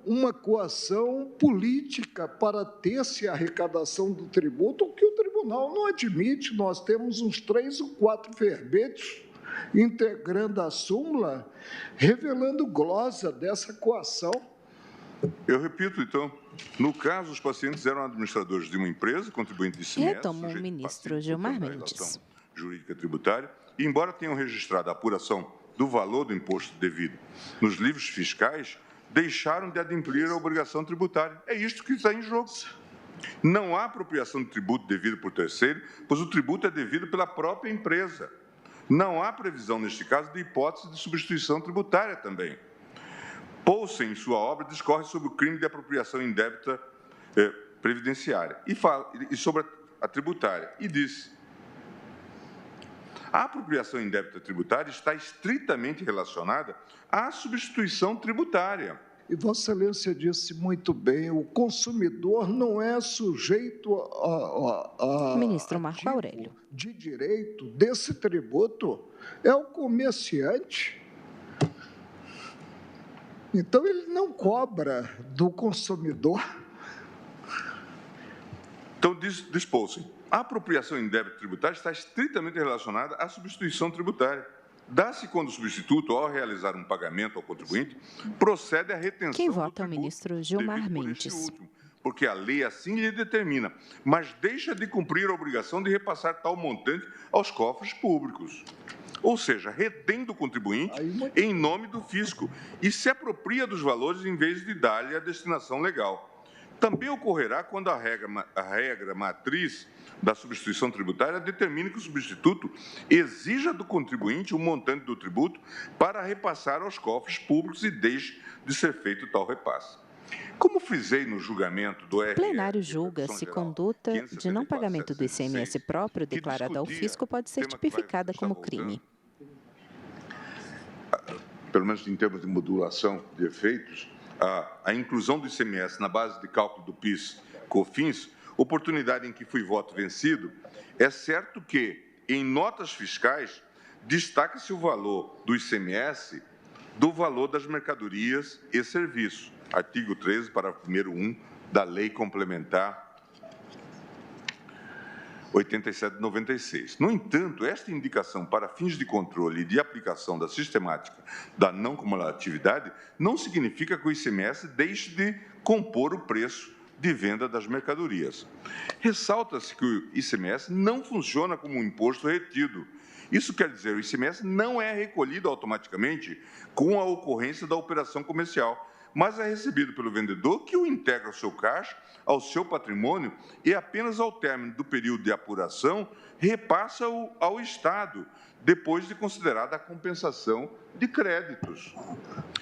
política para ter-se a arrecadação do tributo, o que o tribunal não admite. Nós temos uns 3 ou 4 verbetes integrando a súmula, revelando glosa dessa coação. Eu repito, então, no caso, os pacientes eram administradores de uma empresa, contribuinte de ICMS, retoma o ministro Gilmar Mendes. Jurídica tributária, e embora tenham registrado a apuração do valor do imposto devido nos livros fiscais, deixaram de adimplir a obrigação tributária. É isto que está em jogo. Não há apropriação de tributo devido por terceiro, pois o tributo é devido pela própria empresa. Não há previsão, neste caso, de hipótese de substituição tributária também. Poulsen, em sua obra, discorre sobre o crime de apropriação indébita previdenciária e sobre a tributária, e disse: a apropriação indébita tributária está estritamente relacionada à substituição tributária. E Vossa Excelência disse muito bem, o consumidor não é sujeito a Ministro Marco Aurélio. De direito desse tributo, é o comerciante. Então, ele não cobra do consumidor. Então, diz Poulsen, a apropriação indébita tributária está estritamente relacionada à substituição tributária. Dá-se quando o substituto, ao realizar um pagamento ao contribuinte, procede à retenção. Quem vota é o ministro Gilmar Mendes. Porque a lei assim lhe determina, mas deixa de cumprir a obrigação de repassar tal montante aos cofres públicos. Ou seja, retém do contribuinte em nome do fisco e se apropria dos valores em vez de dar-lhe a destinação legal. Também ocorrerá quando a regra matriz da substituição tributária determine que o substituto exija do contribuinte o montante do tributo para repassar aos cofres públicos e deixe de ser feito tal repasse. Como frisei no julgamento do RE... O plenário julga se conduta de não pagamento do ICMS próprio declarada ao fisco pode ser tipificada como crime. Pelo menos em termos de modulação de efeitos, a inclusão do ICMS na base de cálculo do PIS/COFINS, oportunidade em que fui voto vencido, é certo que, em notas fiscais, destaca-se o valor do ICMS do valor das mercadorias e serviços, artigo 13, parágrafo 1º da Lei Complementar 87 de 96. No entanto, esta indicação para fins de controle e de aplicação da sistemática da não cumulatividade não significa que o ICMS deixe de compor o preço de venda das mercadorias. Ressalta-se que o ICMS não funciona como um imposto retido. Isso quer dizer, o ICMS não é recolhido automaticamente com a ocorrência da operação comercial, mas é recebido pelo vendedor, que o integra ao seu caixa, ao seu patrimônio, e apenas ao término do período de apuração repassa-o ao Estado, depois de considerada a compensação de créditos.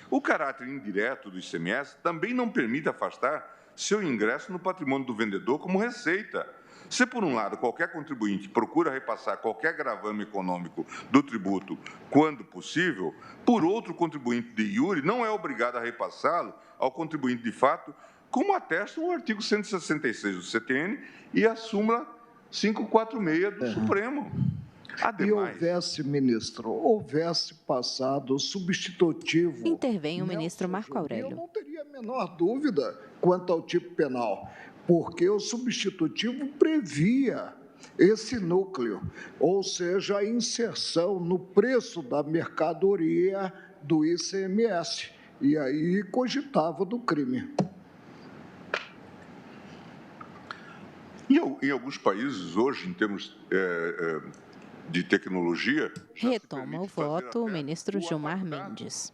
O caráter indireto do ICMS também não permite afastar seu ingresso no patrimônio do vendedor como receita. Se, por um lado, qualquer contribuinte procura repassar qualquer gravame econômico do tributo quando possível, por outro, o contribuinte de iure não é obrigado a repassá-lo ao contribuinte de fato, como atesta o artigo 166 do CTN e a súmula 546 do Supremo. Ademais, e houvesse passado o substitutivo... Intervém o ministro Marco Aurélio. Eu não teria a menor dúvida quanto ao tipo penal, porque o substitutivo previa esse núcleo, ou seja, a inserção no preço da mercadoria do ICMS, e aí cogitava do crime. Em alguns países, hoje, em termos de tecnologia... Retoma o voto o ministro Gilmar Mendes.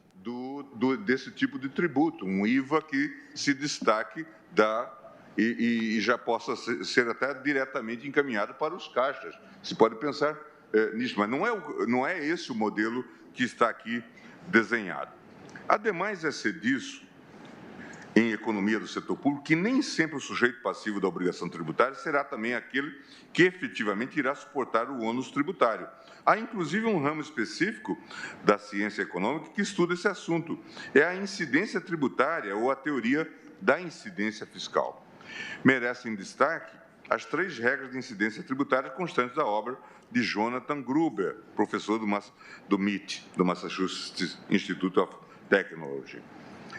Desse tipo de tributo, um IVA que se destaque e já possa ser até diretamente encaminhado para os caixas. Se pode pensar nisso, mas não é esse o modelo que está aqui desenhado. Ademais, é ser disso, em economia do setor público, que nem sempre o sujeito passivo da obrigação tributária será também aquele que efetivamente irá suportar o ônus tributário. Há, inclusive, um ramo específico da ciência econômica que estuda esse assunto. É a incidência tributária ou a teoria da incidência fiscal. Merecem destaque as 3 regras de incidência tributária constantes da obra de Jonathan Gruber, professor do MIT, do Massachusetts Institute of Technology.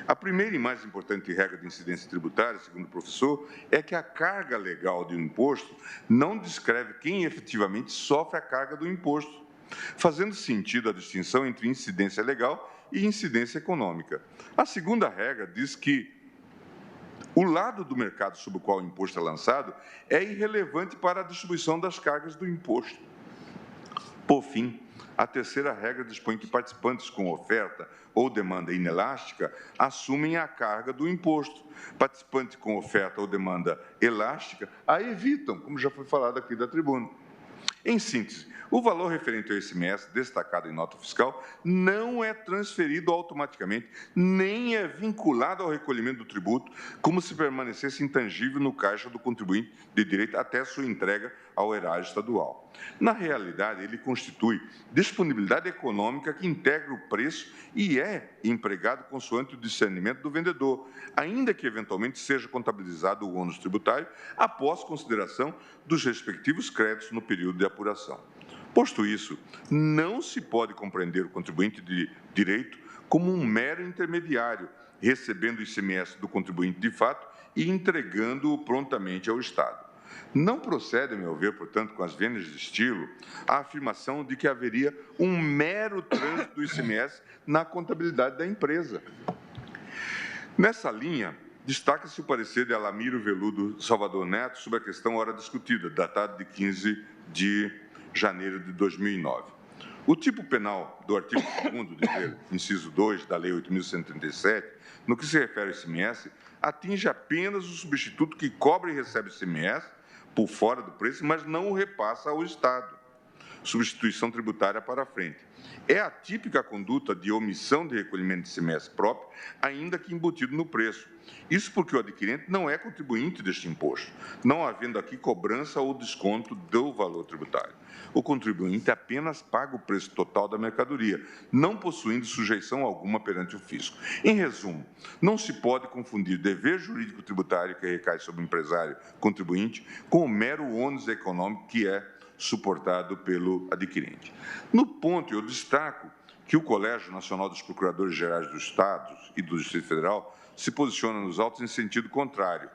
A primeira e mais importante regra de incidência tributária, segundo o professor, é que a carga legal de um imposto não descreve quem efetivamente sofre a carga do imposto, fazendo sentido a distinção entre incidência legal e incidência econômica. A segunda regra diz que o lado do mercado sobre o qual o imposto é lançado é irrelevante para a distribuição das cargas do imposto. Por fim, A terceira regra dispõe que participantes com oferta ou demanda inelástica assumem a carga do imposto. Participantes com oferta ou demanda elástica a evitam, como já foi falado aqui da tribuna. Em síntese, o valor referente ao ICMS destacado em nota fiscal não é transferido automaticamente, nem é vinculado ao recolhimento do tributo, como se permanecesse intangível no caixa do contribuinte de direito até sua entrega ao erário estadual. Na realidade, ele constitui disponibilidade econômica que integra o preço e é empregado consoante o discernimento do vendedor, ainda que eventualmente seja contabilizado o ônus tributário após consideração dos respectivos créditos no período de apuração. Posto isso, não se pode compreender o contribuinte de direito como um mero intermediário, recebendo o ICMS do contribuinte de fato e entregando-o prontamente ao Estado. Não procede, a meu ver, portanto, com as vênias de estilo, a afirmação de que haveria um mero trânsito do ICMS na contabilidade da empresa. Nessa linha, destaca-se o parecer de Alamiro Veludo Salvador Neto sobre a questão ora discutida, datada de 15 de janeiro de 2009. O tipo penal do artigo 2º, inciso 2, da Lei 8.137, no que se refere ao ICMS, atinge apenas o substituto que cobra e recebe ICMS por fora do preço, mas não o repassa ao Estado. Substituição tributária para frente. É a típica conduta de omissão de recolhimento de ICMS próprio, ainda que embutido no preço. Isso porque o adquirente não é contribuinte deste imposto, não havendo aqui cobrança ou desconto do valor tributário. O contribuinte apenas paga o preço total da mercadoria, não possuindo sujeição alguma perante o fisco. Em resumo, não se pode confundir dever jurídico tributário que recai sobre o empresário contribuinte com o mero ônus econômico que é suportado pelo adquirente. No ponto, eu destaco que o Colégio Nacional dos Procuradores Gerais dos Estados e do Distrito Federal se posiciona nos autos em sentido contrário.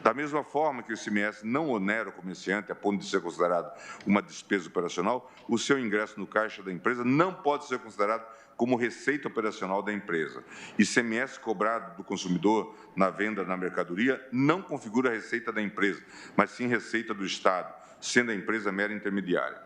Da mesma forma que o ICMS não onera o comerciante a ponto de ser considerado uma despesa operacional, o seu ingresso no caixa da empresa não pode ser considerado como receita operacional da empresa. ICMS cobrado do consumidor na venda da mercadoria não configura a receita da empresa, mas sim receita do Estado, sendo a empresa mera intermediária.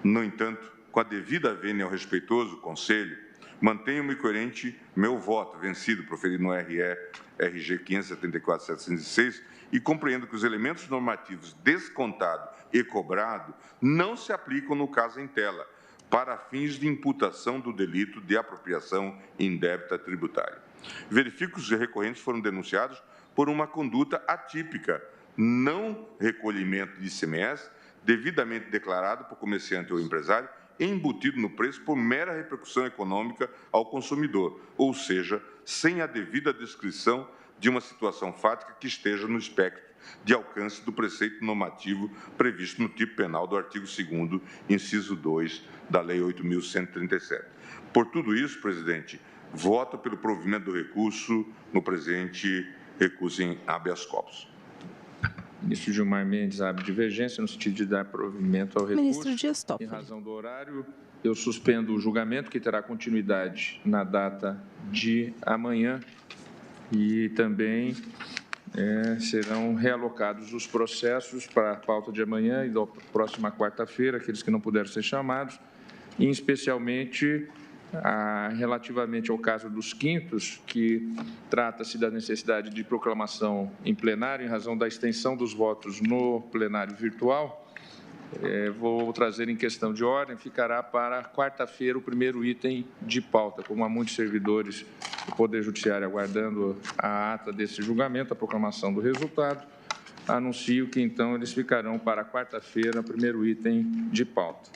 No entanto, com a devida vênia ao respeitoso Conselho, mantenho-me coerente meu voto vencido, proferido no RG 574.706, e compreendo que os elementos normativos descontado e cobrado não se aplicam no caso em tela, para fins de imputação do delito de apropriação indébita tributária. Verifico que os recorrentes foram denunciados por uma conduta atípica, não recolhimento de ICMS, devidamente declarado por comerciante ou empresário, embutido no preço por mera repercussão econômica ao consumidor, ou seja, sem a devida descrição de uma situação fática que esteja no espectro de alcance do preceito normativo previsto no tipo penal do artigo 2º, inciso 2, da Lei 8.137. Por tudo isso, presidente, voto pelo provimento do recurso no presente recurso em habeas corpus. Ministro Gilmar Mendes abre divergência no sentido de dar provimento ao recurso. Ministro Dias Toffoli. Em razão do horário, eu suspendo o julgamento, que terá continuidade na data de amanhã, e também serão realocados os processos para a pauta de amanhã e da próxima quarta-feira, aqueles que não puderam ser chamados, e especialmente relativamente ao caso dos quintos, que trata-se da necessidade de proclamação em plenário, em razão da extensão dos votos no plenário virtual, vou trazer em questão de ordem, ficará para quarta-feira o primeiro item de pauta. Como há muitos servidores do Poder Judiciário aguardando a ata desse julgamento, a proclamação do resultado, anuncio que, então, eles ficarão para quarta-feira o primeiro item de pauta.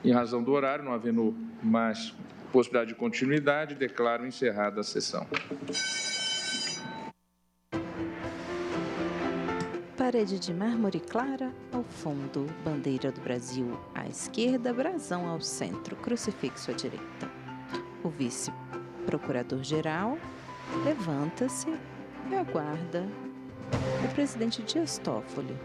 Em razão do horário, não havendo mais possibilidade de continuidade, declaro encerrada a sessão. Parede de mármore clara ao fundo, bandeira do Brasil à esquerda, brasão ao centro, crucifixo à direita. O vice-procurador-geral levanta-se e aguarda o presidente Dias Toffoli.